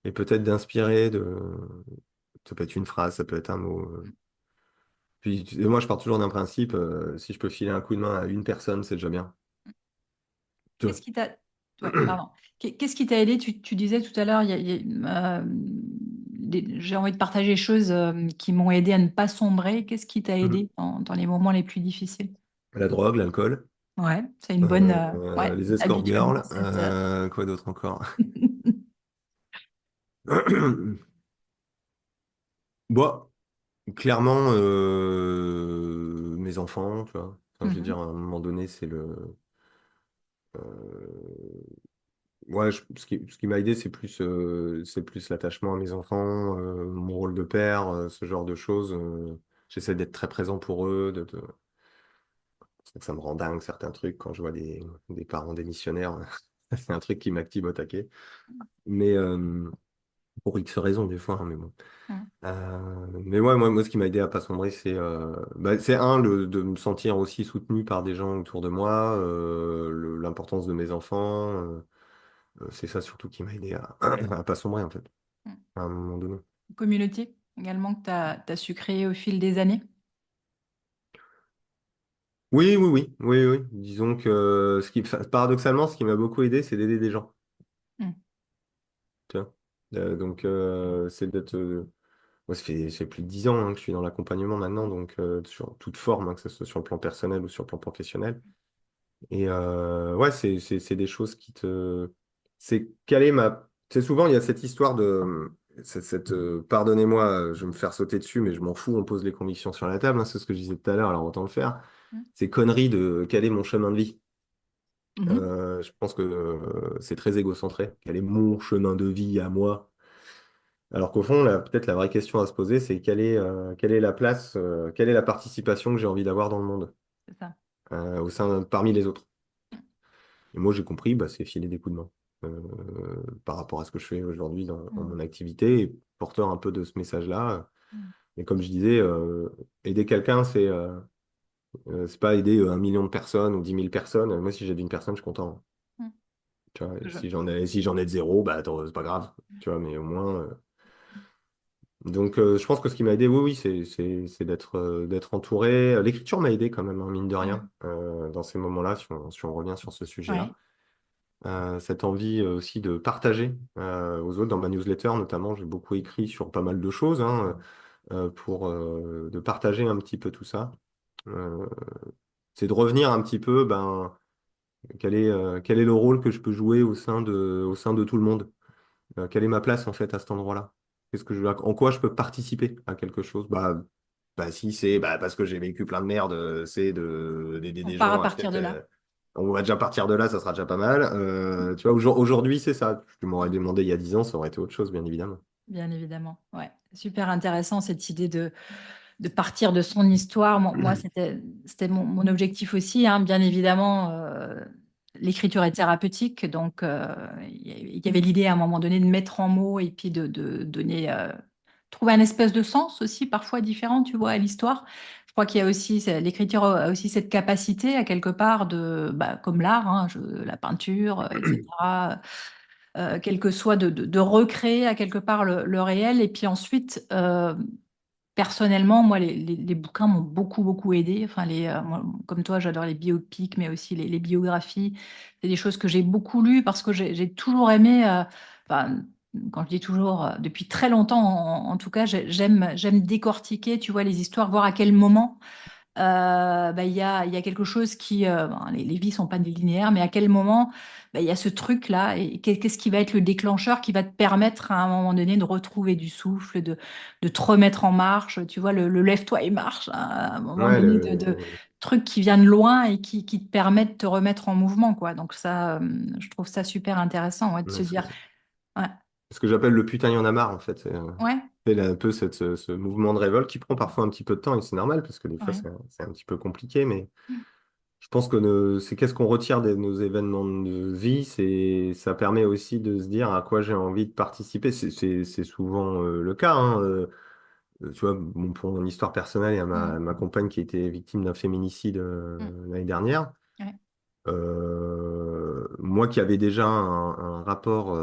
et peut-être d'inspirer, ça peut être une phrase, ça peut être un mot. Puis, et moi, je pars toujours d'un principe, si je peux filer un coup de main à une personne, c'est déjà bien. Tu Qu'est-ce vois. qui t'a... Ouais, pardon. Qu'est-ce qui t'a aidé? Tu disais tout à l'heure, j'ai envie de partager des choses qui m'ont aidé à ne pas sombrer. Qu'est-ce qui t'a Mhm. aidé dans les moments les plus difficiles? La drogue, l'alcool, Ouais, c'est une bonne ouais, les escort habitude. girls, quoi d'autre encore? Bon, clairement, mes enfants, tu vois. Enfin, je veux dire, Mhm, à un moment donné, c'est euh, ouais, ce qui m'a aidé, c'est plus l'attachement à mes enfants, mon rôle de père, ce genre de choses. J'essaie d'être très présent pour eux. Ça me rend dingue certains trucs quand je vois des parents démissionnaires. C'est un truc qui m'active au taquet. Mais pour X raisons, des fois, hein, mais bon. mhm, Mais ouais, moi, ce qui m'a aidé à pas sombrer, c'est de me sentir aussi soutenu par des gens autour de moi, l'importance de mes enfants. C'est ça surtout qui m'a aidé à pas sombrer, en fait, mhm. à un moment donné. Communauté également que tu as su créer au fil des années. Oui, oui, oui, oui, oui. Disons que paradoxalement, ce qui m'a beaucoup aidé, c'est d'aider des gens. Mhm, Tu vois. Donc, c'est d'être. Moi, ça fait plus de 10 ans hein, que je suis dans l'accompagnement maintenant, donc sur toute forme, hein, que ce soit sur le plan personnel ou sur le plan professionnel. Et ouais, c'est des choses qui te. C'est caler ma. C'est souvent, il y a cette histoire de. Pardonnez-moi, je vais me faire sauter dessus, mais je m'en fous, on pose les convictions sur la table, hein, c'est ce que je disais tout à l'heure, alors autant le faire. mhm. Ces conneries de caler mon chemin de vie. Mhm. Je pense que c'est très égocentré. Quel est mon chemin de vie à moi? Alors qu'au fond, peut-être la vraie question à se poser, c'est quelle est la place, quelle est la participation que j'ai envie d'avoir dans le monde, C'est ça. parmi les autres. Et moi, j'ai compris, bah, c'est filer des coups de main par rapport à ce que je fais aujourd'hui dans Mm. mon activité, et porteur un peu de ce message-là. Mm. Et comme je disais, aider quelqu'un, c'est pas aider 1 million de personnes ou 10 000 personnes. Moi, si j'aide une personne, je suis content. Mm. Tu vois, et Je- si j'en ai zéro, bah attends, c'est pas grave. Tu vois, mais au moins. Donc, je pense que ce qui m'a aidé, oui, oui, c'est d'être entouré. L'écriture m'a aidé quand même, hein, mine de rien, Mm. dans ces moments-là, si on revient sur ce sujet-là. Ouais. Cette envie aussi de partager aux autres. Dans ma newsletter, notamment, j'ai beaucoup écrit sur pas mal de choses, hein, pour de partager un petit peu tout ça. Euh, c'est de revenir un petit peu, ben, quel est le rôle que je peux jouer au sein de tout le monde? Quelle est ma place en fait à cet endroit-là? En quoi je peux participer à quelque chose? Bah si c'est bah, parce que j'ai vécu plein de merde, c'est d'aider On des part à gens à partir peut-être. de là. On va déjà partir de là, ça sera déjà pas mal. Tu vois, aujourd'hui, c'est ça. Tu m'aurais demandé il y a 10 ans, ça aurait été autre chose, bien évidemment. Bien évidemment. Ouais. Super intéressant cette idée de partir de son histoire. Moi, c'était mon objectif aussi, hein. Bien évidemment, l'écriture est thérapeutique, donc il y avait l'idée à un moment donné de mettre en mots et puis de donner, trouver un espèce de sens aussi, parfois différent, tu vois, à l'histoire. Je crois qu'il y a aussi, l'écriture a aussi cette capacité à quelque part de, bah, comme l'art, hein, la peinture, etc. Quel que soit, de recréer à quelque part le réel. Et puis ensuite, personnellement, moi, les bouquins m'ont beaucoup, beaucoup aidé. Enfin, moi, comme toi, j'adore les biopics, mais aussi les biographies. C'est des choses que j'ai beaucoup lues parce que j'ai toujours aimé, enfin, quand je dis toujours, depuis très longtemps, en tout cas, j'aime décortiquer, tu vois, les histoires, voir à quel moment bah, il y a quelque chose qui, bon, les vies sont pas linéaires, mais à quel moment bah, il y a ce truc-là et qu'est-ce qui va être le déclencheur qui va te permettre à un moment donné de retrouver du souffle, de te remettre en marche, tu vois, le lève-toi et marche, hein, à un moment Ouais, donné de trucs qui viennent de loin et qui te permettent de te remettre en mouvement, quoi. Donc ça, je trouve ça super intéressant, ouais, de se ouais, dire, ouais, ce que j'appelle le putain, il y en a marre, en fait. ouais, C'est un peu ce mouvement de révolte qui prend parfois un petit peu de temps, et c'est normal, parce que des fois, ouais, c'est un petit peu compliqué, mais je pense que c'est qu'est-ce qu'on retire de nos événements de vie, ça permet aussi de se dire à quoi j'ai envie de participer. C'est souvent le cas, hein. Tu vois, bon, pour mon histoire personnelle, il y a ma compagne qui a été victime d'un féminicide l'année dernière. ouais, Moi qui avais déjà un rapport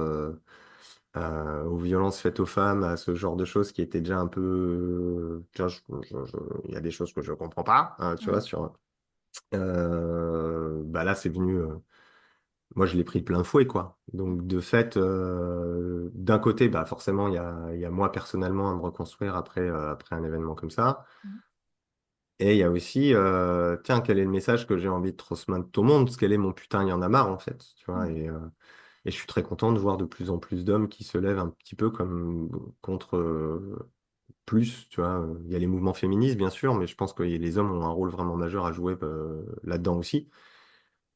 aux violences faites aux femmes, à ce genre de choses qui était déjà un peu... tu vois, il y a des choses que je comprends pas, hein, tu vois, bah là, c'est venu... moi, je l'ai pris de plein fouet, quoi. Donc, de fait, d'un côté, bah, forcément, il y a moi, personnellement, à me reconstruire après un événement comme ça. Et il y a aussi, tiens, quel est le message que j'ai envie de transmettre au monde? Parce quel est mon putain, il y en a marre, en fait. Tu vois, et je suis très content de voir de plus en plus d'hommes qui se lèvent un petit peu comme contre plus, tu vois. Il y a les mouvements féministes, bien sûr, mais je pense que les hommes ont un rôle vraiment majeur à jouer là-dedans aussi.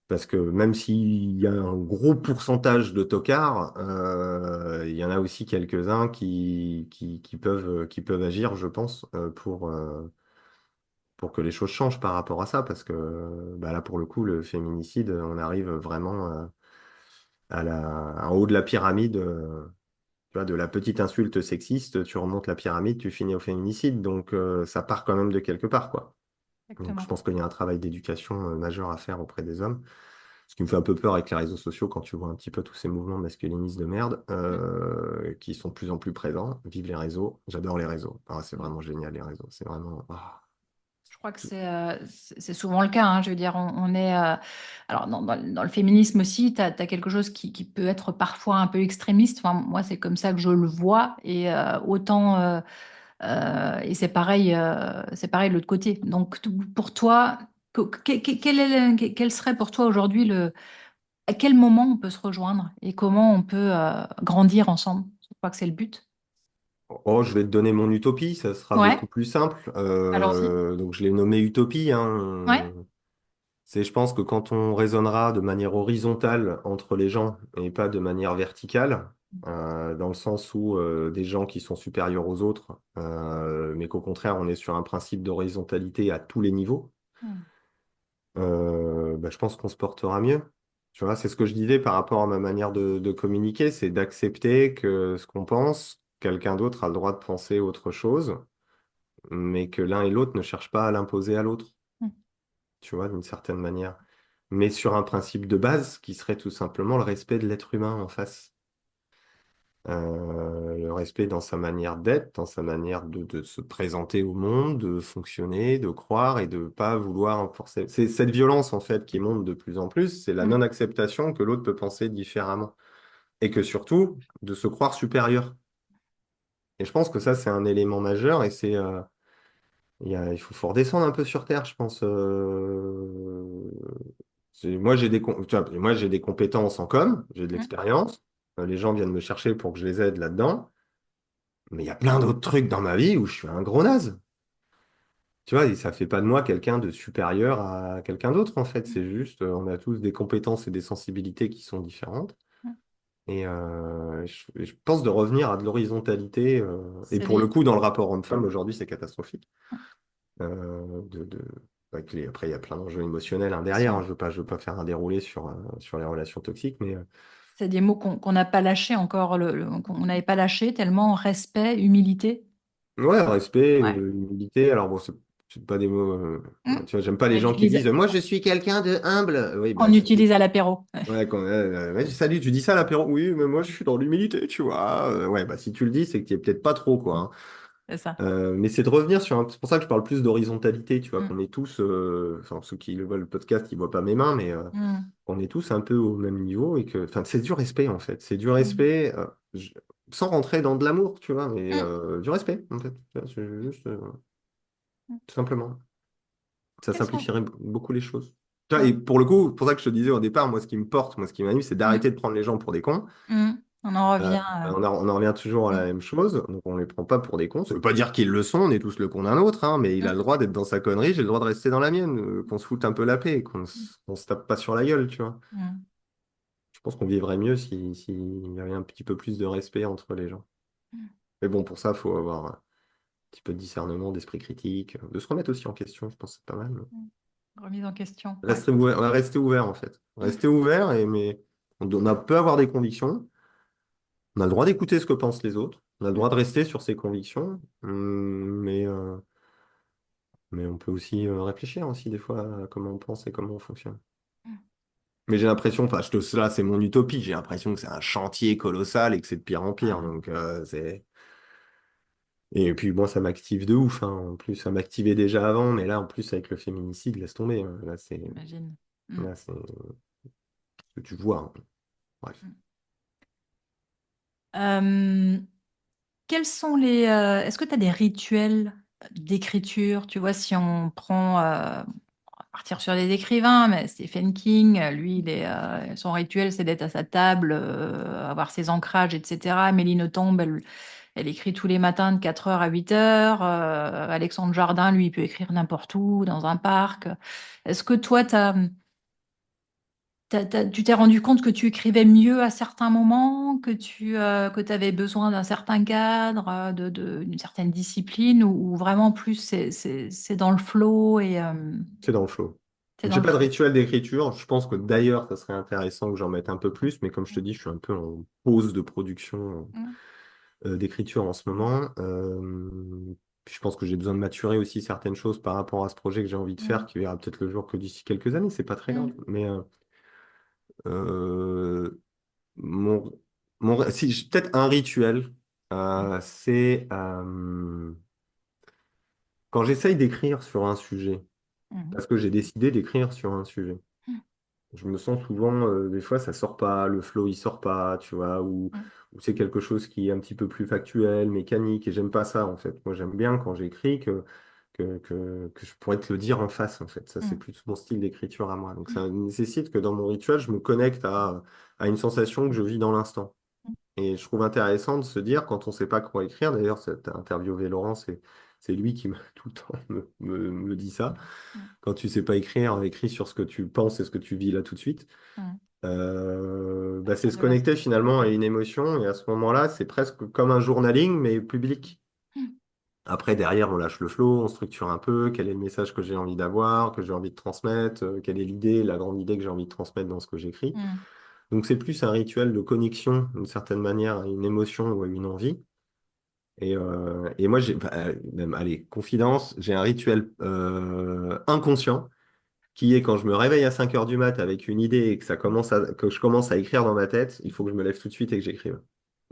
Parce que même s'il y a un gros pourcentage de tocards, il y en a aussi quelques-uns qui peuvent agir, je pense, pour que les choses changent par rapport à ça. Parce que bah là, pour le coup, le féminicide, on arrive vraiment en haut de la pyramide. Tu vois, de la petite insulte sexiste, tu remontes la pyramide, tu finis au féminicide. Donc, ça part quand même de quelque part, quoi. Donc, je exactement. pense qu'il y a un travail d'éducation majeur à faire auprès des hommes. Ce qui me fait un peu peur avec les réseaux sociaux quand tu vois un petit peu tous ces mouvements masculinistes de merde qui sont de plus en plus présents. Vive les réseaux. J'adore les réseaux. Ah, c'est vraiment génial, les réseaux. C'est vraiment. Je crois que c'est souvent le cas, hein. Je veux dire, on est. Alors, dans le féminisme aussi, tu as quelque chose qui peut être parfois un peu extrémiste. Enfin, moi, c'est comme ça que je le vois. Et autant. Et c'est pareil de l'autre côté. Donc, pour toi, quel serait pour toi aujourd'hui à quel moment on peut se rejoindre et comment on peut grandir ensemble? Je crois que c'est le but. Oh, je vais te donner mon utopie, ça sera Ouais, beaucoup plus simple. allons-y. Donc, je l'ai nommé Utopie, Ouais, hein. Je pense que quand on raisonnera de manière horizontale entre les gens et pas de manière verticale, dans le sens où des gens qui sont supérieurs aux autres, mais qu'au contraire, on est sur un principe d'horizontalité à tous les niveaux, Mm. bah, je pense qu'on se portera mieux. Tu vois, c'est ce que je disais par rapport à ma manière de communiquer, c'est d'accepter que ce qu'on pense, quelqu'un d'autre a le droit de penser autre chose, mais que l'un et l'autre ne cherchent pas à l'imposer à l'autre, Mm. tu vois, d'une certaine manière. Mais sur un principe de base qui serait tout simplement le respect de l'être humain en face. Le respect dans sa manière d'être, dans sa manière de se présenter au monde, de fonctionner, de croire et de pas vouloir forcer. C'est cette violence en fait qui monte de plus en plus, c'est la Mm. non-acceptation que l'autre peut penser différemment et que surtout de se croire supérieur. Et je pense que ça c'est un élément majeur et il faut redescendre un peu sur terre, je pense. Moi tu vois, moi j'ai des compétences en com, j'ai de Mm. l'expérience. Les gens viennent me chercher pour que je les aide là-dedans. Mais il y a plein d'autres trucs dans ma vie où je suis un gros naze. Tu vois, et ça fait pas de moi quelqu'un de supérieur à quelqu'un d'autre, en fait. C'est juste, on a tous des compétences et des sensibilités qui sont différentes. Mm. Je pense de revenir à de l'horizontalité. Et C'est pour le les... coup, dans le rapport homme-femme, aujourd'hui, c'est catastrophique. De, de- Après, il y a plein d'enjeux émotionnels hein, Bien derrière. sûr. Hein. Je veux pas faire un déroulé sur les relations toxiques, mais C'est des mots qu'on n'a pas lâchés encore, qu'on n'avait pas lâché tellement respect, humilité. ouais, respect, Ouais. humilité. Alors bon, c'est pas des mots. Mm. Tu vois, j'aime pas On les gens qui utilise, disent moi je suis quelqu'un de humble. Oui, bah on utilise à l'apéro. ouais, ouais, salut, tu dis ça à l'apéro? Oui, mais moi je suis dans l'humilité, tu vois. Ouais, bah si tu le dis, c'est que tu es peut-être pas trop, quoi. Hein. C'est ça. Mais c'est de revenir sur un. C'est pour ça que je parle plus d'horizontalité, tu vois, Mm. qu'on est tous. Enfin, ceux qui le voient le podcast, ils voient pas mes mains, mais Mm. on est tous un peu au même niveau et que. Enfin, c'est du respect, en fait. C'est du Mm. respect, sans rentrer dans de l'amour, tu vois, mais Mm. du respect, en fait. Tu vois, c'est juste. Mm. Tout simplement. Ça Quels sont... simplifierait beaucoup les choses. Tu vois, Ouais. et pour le coup, pour ça que je te disais au départ, moi, ce qui me porte, moi, ce qui m'anime, c'est Mm. d'arrêter de prendre les gens pour des cons. Mm. On en revient. On en revient toujours à la Mm. même chose. Donc, on les prend pas pour des cons. Ça veut pas dire qu'ils le sont, on est tous le con d'un autre, hein, mais il a le Mm. droit d'être dans sa connerie, j'ai le droit de rester dans la mienne, qu'on se foute un peu la paix, Mm. qu'on se tape pas sur la gueule, tu vois. Mm. Je pense qu'on vivrait mieux s'il y avait un petit peu plus de respect entre les gens. Mm. Mais bon, pour ça, il faut avoir un petit peu de discernement, d'esprit critique, de se remettre aussi en question, je pense que c'est pas mal. Mm. Remise en question. Ouais. Rester ouvert, en fait. Mm. Rester ouvert, mais peut avoir des convictions. On a le droit d'écouter ce que pensent les autres. On a le Mm. droit de rester sur ses convictions. Mais on peut aussi réfléchir aussi des fois à comment on pense et comment on fonctionne. Mm. Mais j'ai l'impression, enfin, là, c'est mon utopie. J'ai l'impression que c'est un chantier colossal et que c'est de pire en pire. Ah, Donc, c'est. Et puis, moi, ça m'active de ouf. Hein. En plus, ça m'activait déjà avant, mais là, en plus, avec le féminicide, laisse tomber. Hein. j'imagine. Mm. Là, c'est ce que tu vois. Hein. Bref. Mm. Euh, Quels sont les... est-ce que tu as des rituels d'écriture? Tu vois, si on prend... on va partir sur des écrivains, mais Stephen King, lui, son rituel, c'est d'être à sa table, avoir ses ancrages, etc. Amélie Nothomb, elle écrit tous les matins de 4 heures à 8 heures. Alexandre Jardin, lui, il peut écrire n'importe où, dans un parc. Est-ce que toi, tu t'es rendu compte que tu écrivais mieux à certains moments, que tu avais besoin d'un certain cadre, d'une certaine discipline, ou vraiment plus c'est dans le flow et C'est dans le flow. c'est dans J'ai le pas de flow. rituel d'écriture. Je pense que d'ailleurs, ça serait intéressant que j'en mette un peu plus. Mais comme je te dis, je suis un peu en pause de production Mm. d'écriture en ce moment. Puis je pense que j'ai besoin de maturer aussi certaines choses par rapport à ce projet que j'ai envie de faire, Mm. qui verra peut-être le jour que d'ici quelques années. C'est pas très grave. Mm. Mais euh, mon, si j'ai peut-être un rituel, c'est quand j'essaye d'écrire sur un sujet, Mm. parce que j'ai décidé d'écrire sur un sujet. Mm. Je me sens souvent, des fois, ça sort pas, le flow, il sort pas, tu vois, Mm. ou c'est quelque chose qui est un petit peu plus factuel, mécanique, et j'aime pas ça, en fait. Moi, j'aime bien quand j'écris que je pourrais te le dire en face, en fait. Ça, c'est Mm. plus mon style d'écriture à moi. Donc, ça nécessite que dans mon rituel, je me connecte à une sensation que je vis dans l'instant. Et je trouve intéressant de se dire, quand on sait pas quoi écrire, d'ailleurs, tu as interviewé Laurence c'est lui qui tout le temps me dit ça. Mm. Quand tu sais pas écrire, écris sur ce que tu penses et ce que tu vis là tout de suite. Mm. Bah, c'est se De la- connecter finalement à une émotion et à ce moment-là, c'est presque comme un journaling mais public. Mm. Après, derrière, on lâche le flow, on structure un peu, quel est le message que j'ai envie d'avoir, que j'ai envie de transmettre, quelle est l'idée, la grande idée que j'ai envie de transmettre dans ce que j'écris. Mm. Donc c'est plus un rituel de connexion, d'une certaine manière, à une émotion ou à une envie. Et moi, j'ai, bah, même, allez, confidence, j'ai un rituel inconscient qui est quand je me réveille à 5 heures du mat avec une idée et que que je commence à écrire dans ma tête, il faut que je me lève tout de suite et que j'écrive.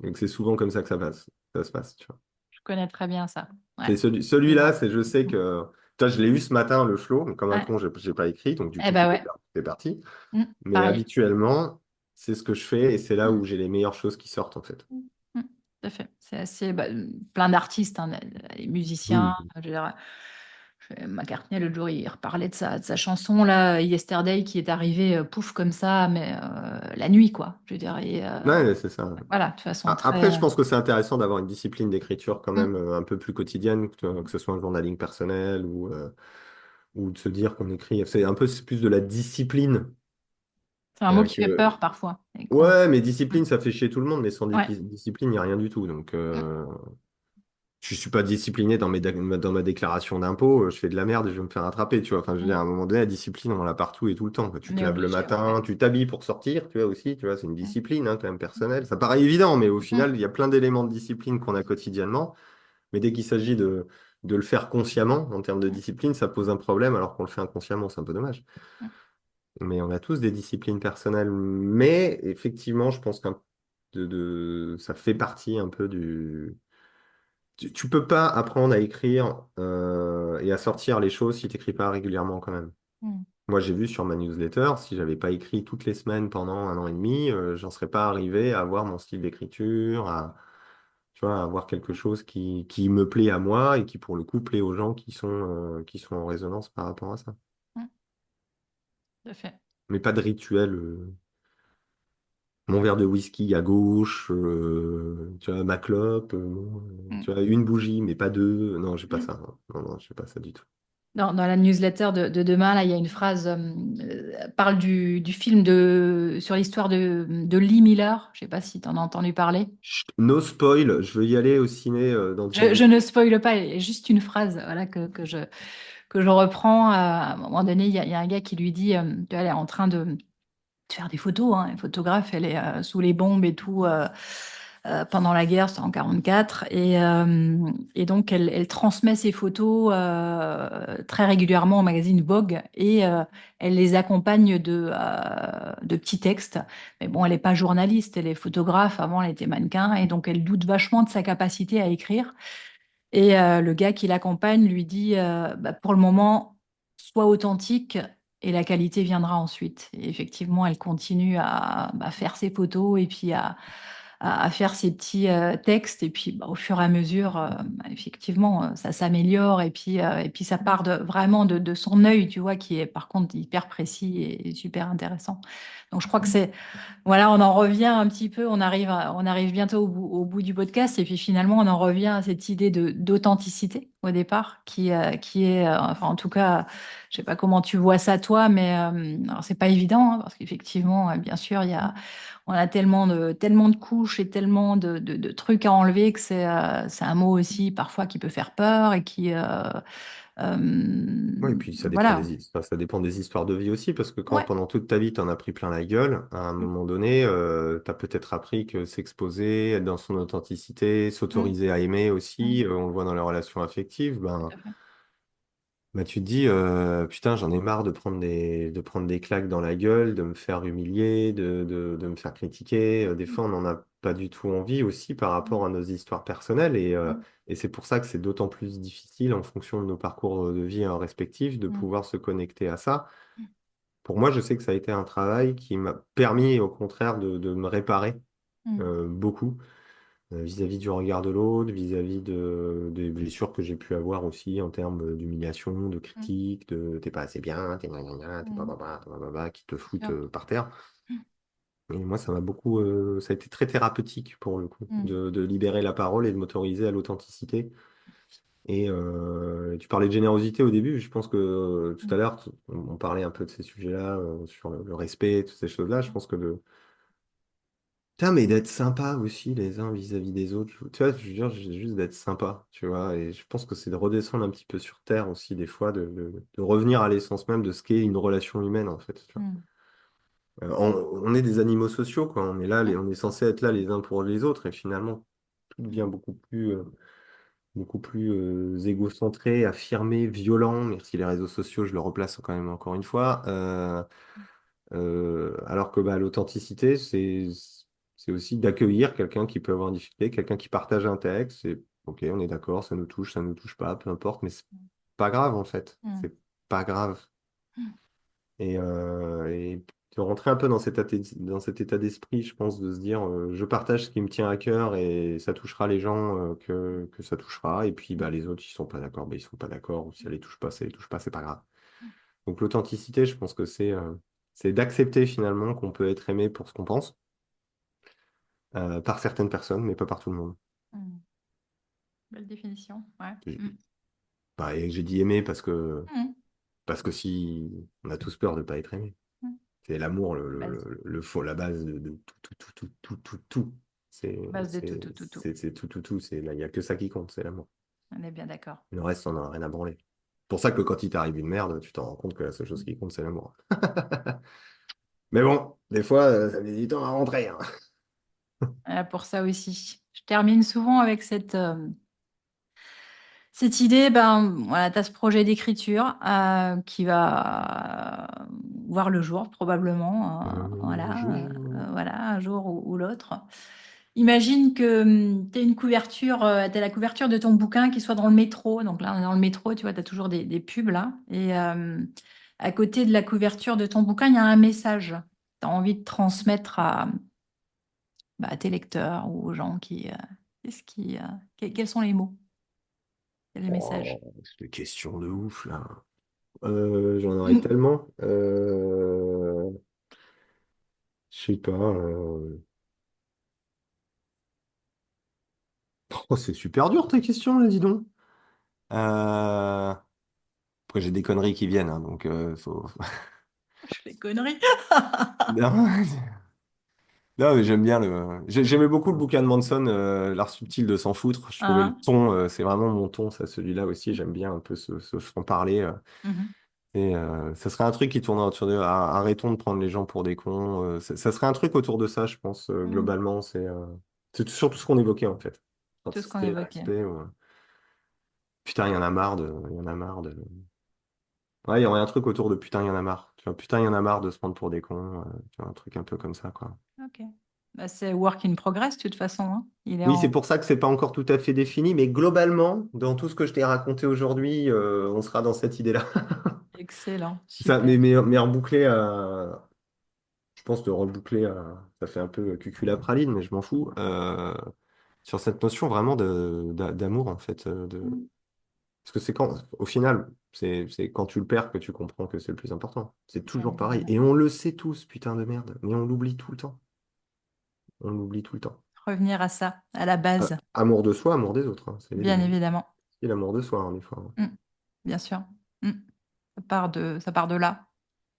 Donc c'est souvent comme ça que ça se passe, tu vois. Je connais très bien ça. Ouais. C'est celui-là, c'est je sais que. Toi, je l'ai eu ce matin, le flow, mais comme un Ouais. con, j'ai pas écrit, donc du Eh coup, ben ouais. c'est parti. Mm. Mais Pareil. habituellement, c'est ce que je fais et c'est là Mm. où j'ai les meilleures choses qui sortent, en fait. Mm. Mm. Tout à fait. C'est assez bah, plein d'artistes, hein, les musiciens. Oui. Je veux dire, McCartney, le jour, il reparlait de sa chanson là, Yesterday, qui est arrivée pouf comme ça, mais la nuit, quoi. Je veux dire, et, Ouais, c'est ça. voilà, de façon très. Après, je pense que c'est intéressant d'avoir une discipline d'écriture quand même Mm. un peu plus quotidienne, que ce soit un journaling personnel ou de se dire qu'on écrit. C'est plus de la discipline C'est un mot qui fait que. peur parfois. Ouais, mais Mm. discipline, ça fait chier tout le monde, mais sans Ouais. discipline, il n'y a rien du tout. Donc, Mm. je suis pas discipliné dans ma déclaration d'impôt, je fais de la merde et je vais me faire attraper, tu vois. Enfin, je veux dire, à Mm. un moment donné, la discipline, on l'a partout et tout le temps, quoi. Tu On te est lèves le obligé, ouais. matin, tu t'habilles pour sortir, tu vois, aussi, tu vois, c'est une Mm. discipline, hein, quand même personnelle. Ça paraît évident, mais au Mm. final, il y a plein d'éléments de discipline qu'on a quotidiennement. Mais dès qu'il s'agit de le faire consciemment, en termes de Mm. discipline, ça pose un problème alors qu'on le fait inconsciemment, c'est un peu dommage. Mm. Mais on a tous des disciplines personnelles. Mais effectivement, je pense que ça fait partie un peu du. Tu peux pas apprendre à écrire et à sortir les choses si tu n'écris pas régulièrement quand même. Mm. Moi, j'ai vu sur ma newsletter, si j'avais pas écrit toutes les semaines pendant 1 an et demi, j'en serais pas arrivé à avoir mon style d'écriture, tu vois, à avoir quelque chose qui me plaît à moi et qui, pour le coup, plaît aux gens qui sont en résonance par rapport à ça. Mm. Tout à fait. Mais pas de rituel. Mon verre de whisky à gauche, tu vois, ma clope, Mm. tu vois, une bougie, mais pas deux. Non, j'ai pas ça. Non, non, j'ai pas ça du tout. Dans la newsletter de demain, là, il y a une phrase parle du film sur l'histoire de Lee Miller. Je sais pas si tu en as entendu parler. Chut, no spoil, je veux y aller au ciné dans 10 Je jours. ne spoile pas, il y a juste une phrase voilà, que je reprends. À un moment donné, il y a un gars qui lui dit, tu vois, elle est en train de faire des photos, hein. Une photographe, elle est sous les bombes et tout pendant la guerre, c'était en 44, et donc elle transmet ses photos très régulièrement au magazine Vogue et elle les accompagne de petits textes. Mais bon, elle n'est pas journaliste, elle est photographe. Avant, elle était mannequin et donc elle doute vachement de sa capacité à écrire. Et le gars qui l'accompagne lui dit, bah, pour le moment, sois authentique et la qualité viendra ensuite. Et effectivement, elle continue à bah, faire ses photos et puis à faire ses petits textes. Et puis, bah, au fur et à mesure, bah, effectivement, ça s'améliore. Et puis, ça part vraiment de son œil, tu vois, qui est par contre hyper précis et super intéressant. Donc, je crois que c'est voilà, on en revient un petit peu, on arrive bientôt au bout du podcast et puis finalement on en revient à cette idée d'authenticité au départ qui est, enfin en tout cas, je sais pas comment tu vois ça toi, mais alors c'est pas évident hein, parce qu'effectivement, bien sûr, on a tellement de couches et tellement de trucs à enlever que c'est un mot aussi parfois qui peut faire peur et Oui, et puis voilà, ça dépend des histoires de vie aussi, parce que quand ouais, pendant toute ta vie, tu en as pris plein la gueule, à un moment donné, tu as peut-être appris que s'exposer, être dans son authenticité, mm, s'autoriser à aimer mm, aussi, on le voit dans les relations affectives, tout à fait. tu te dis, putain, j'en ai marre de prendre des claques dans la gueule, de me faire humilier, de me faire critiquer. Des Mm, fois, on n'en a pas du tout envie aussi par rapport mm, à nos histoires personnelles. mm, Et c'est pour ça que c'est d'autant plus difficile en fonction de nos parcours de vie respectifs de mm, pouvoir se connecter à ça. mm, Pour moi, je sais que ça a été un travail qui m'a permis, au contraire, de me réparer mm, beaucoup vis-à-vis du regard de l'autre, vis-à-vis des blessures que j'ai pu avoir aussi en termes d'humiliation, de mm, critique, de t'es pas assez bien, t'es gna gna gna, mm. t'es bababa, qui te foutent Sûr. par terre. Et moi, ça m'a beaucoup, ça a été très thérapeutique pour le coup, Mm. de libérer la parole et de m'autoriser à l'authenticité. Et tu parlais de générosité au début. Je pense que tout Mm. à l'heure, on parlait un peu de ces sujets-là, sur le respect, toutes ces choses-là. Je pense que putain, mais d'être sympa aussi les uns vis-à-vis des autres. Tu vois, je veux dire, juste d'être sympa, tu vois. Et je pense que c'est de redescendre un petit peu sur terre aussi, des fois, de revenir à l'essence même de ce qu'est une relation humaine, en fait. Tu vois. Mm. On est des animaux sociaux, quoi. On est là, Ouais. on est censé être là les uns pour les autres. Et finalement, tout Mm. devient beaucoup plus égocentré, affirmé, violent. Merci les réseaux sociaux, je le replace quand même encore une fois. Alors que bah, l'authenticité, c'est aussi d'accueillir quelqu'un qui peut avoir une difficulté, quelqu'un qui partage un texte. C'est OK, on est d'accord, ça nous touche pas, peu importe, mais c'est pas grave en fait. Mm. C'est pas grave. Mm. Et de rentrer un peu dans dans cet état d'esprit, je pense, de se dire je partage ce qui me tient à cœur et ça touchera les gens que ça touchera. Et puis bah, les autres, ils sont pas d'accord, bah, ils sont pas d'accord. Ou si ça les touche pas, ça les touche pas, c'est pas grave. Donc l'authenticité, je pense que c'est d'accepter finalement qu'on peut être aimé pour ce qu'on pense par certaines personnes, mais pas par tout le monde. Mm. Belle définition. Ouais. J'ai Mm. bah, et j'ai dit aimer Mm. parce que si on a tous peur de ne pas être aimé. Mm. C'est l'amour, Base. le faux, la base de tout. C'est Base de tout, tout, tout, tout. c'est tout. Il n'y a que ça qui compte, c'est l'amour. On est bien d'accord. Le reste, on n'en a rien à branler. C'est pour ça que quand il t'arrive une merde, tu t'en rends compte que la seule chose qui compte, c'est l'amour. Mais bon, des fois, ça met du temps à rentrer, hein. Pour ça aussi. Je termine souvent avec cette idée, ben, voilà, tu as ce projet d'écriture qui va voir le jour probablement, Un jour. voilà, un jour ou l'autre. Imagine que tu as une couverture, t'as la couverture de ton bouquin qui soit dans le métro. Donc là, on est dans le métro, tu vois, tu as toujours des pubs là. Et à côté de la couverture de ton bouquin, il y a un message. Tu as envie de transmettre à tes lecteurs ou aux gens qu'est-ce quels sont les mots, quels sont les messages? Oh, c'est une question de ouf, là. J'en aurais tellement. Je sais pas. Oh, c'est super dur, tes questions, là, dis donc. Euh, Après, j'ai des conneries qui viennent, hein, donc Je fais conneries. Non, non, mais j'aime bien J'aimais beaucoup le bouquin de Manson, L'art subtil de s'en foutre. Je trouvais le Hein. ton, c'est vraiment mon ton, ça, celui-là aussi. J'aime bien un peu ce franc-parler. Mhm. Et ça serait un truc qui tourne autour de arrêtons de prendre les gens pour des cons. Ça serait un truc autour de ça, je pense, Mhm. globalement. C'est surtout ce qu'on évoquait, en fait. Tout ce qu'on Authenticité, évoquait. respect. Putain, il y en a marre il y en a marre de. Ouais, il y aurait un truc autour de putain, il y en a marre. Tu vois, putain, il y en a marre de se prendre pour des cons. Tu vois, un truc un peu comme ça, quoi. Ok. Bah, c'est work in progress, de toute façon, hein. Il est Oui, c'est en. pour ça que c'est pas encore tout à fait défini, mais globalement, dans tout ce que je t'ai raconté aujourd'hui, on sera dans cette idée-là. Excellent, Ça, super. mais reboucler je pense de reboucler ça fait un peu cuculapraline, mais je m'en fous, sur cette notion vraiment d'amour, en fait. Mm. Parce que au final, c'est quand tu le perds que tu comprends que c'est le plus important. C'est Bien toujours pareil. évidemment. Et on le sait tous, putain de merde, mais on l'oublie tout le temps. On l'oublie tout le temps. Revenir à ça, à la base, Amour de soi, amour des autres, hein, c'est les deux, bien hein. évidemment. Et l'amour de soi, hein, des fois, hein. Mm. Bien sûr. Mm. Ça part de là.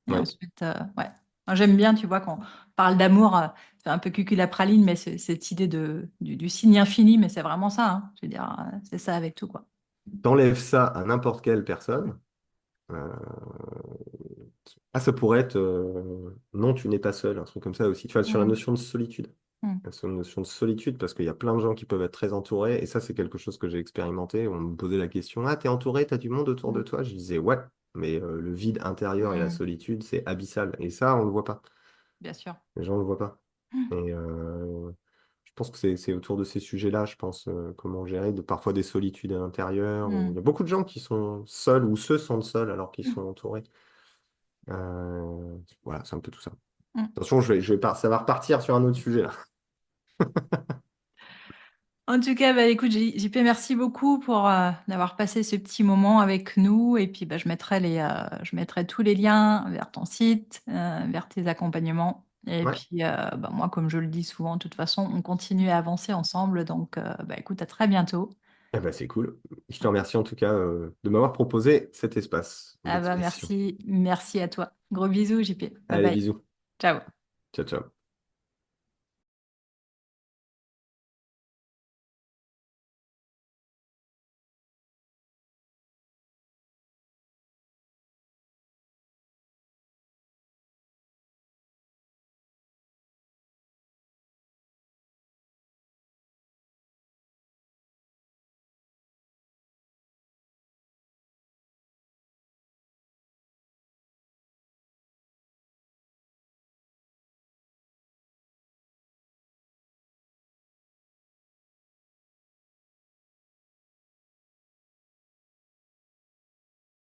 Et Ouais. ensuite, ouais. Moi, j'aime bien, tu vois, quand on parle d'amour, c'est un peu cuculapraline, mais c'est cette idée du signe infini, mais c'est vraiment ça, hein. Je veux dire, c'est ça avec tout, quoi. T'enlèves ça à n'importe quelle personne. euh, Ça pourrait être non, tu n'es pas seul, un truc comme ça aussi. Tu vois, sur la Mm. notion de solitude. Mm. Sur la notion de solitude, parce qu'il y a plein de gens qui peuvent être très entourés, et ça, c'est quelque chose que j'ai expérimenté. On me posait la question, ah, t'es entouré, t'as du monde autour de Mm. toi? Je disais, ouais, mais le vide intérieur et la Mm. solitude, c'est abyssal. Et ça, on le voit pas. Bien sûr. Les gens ne le voient pas. Mm. Et je pense que c'est autour de ces sujets-là, je pense, comment gérer parfois des solitudes à l'intérieur. Il y a Mm. beaucoup de gens qui sont seuls ou se sentent seuls alors qu'ils sont entourés. Voilà, c'est un peu tout ça. Mm. Attention, ça va repartir sur un autre sujet là. En tout cas, bah, écoute, JP, merci beaucoup pour d'avoir passé ce petit moment avec nous. Et puis, bah, je mettrai tous les liens vers ton site, vers tes accompagnements. Et Ouais, puis, bah, moi, comme je le dis souvent, de toute façon, on continue à avancer ensemble. Donc, bah, écoute, à très bientôt. Eh ben, c'est cool. Je te remercie en tout cas de m'avoir proposé cet espace Ah bah d'expression. merci, merci à toi. Gros bisous, JP. Bye Allez, bye. bisous. Ciao. Ciao, ciao.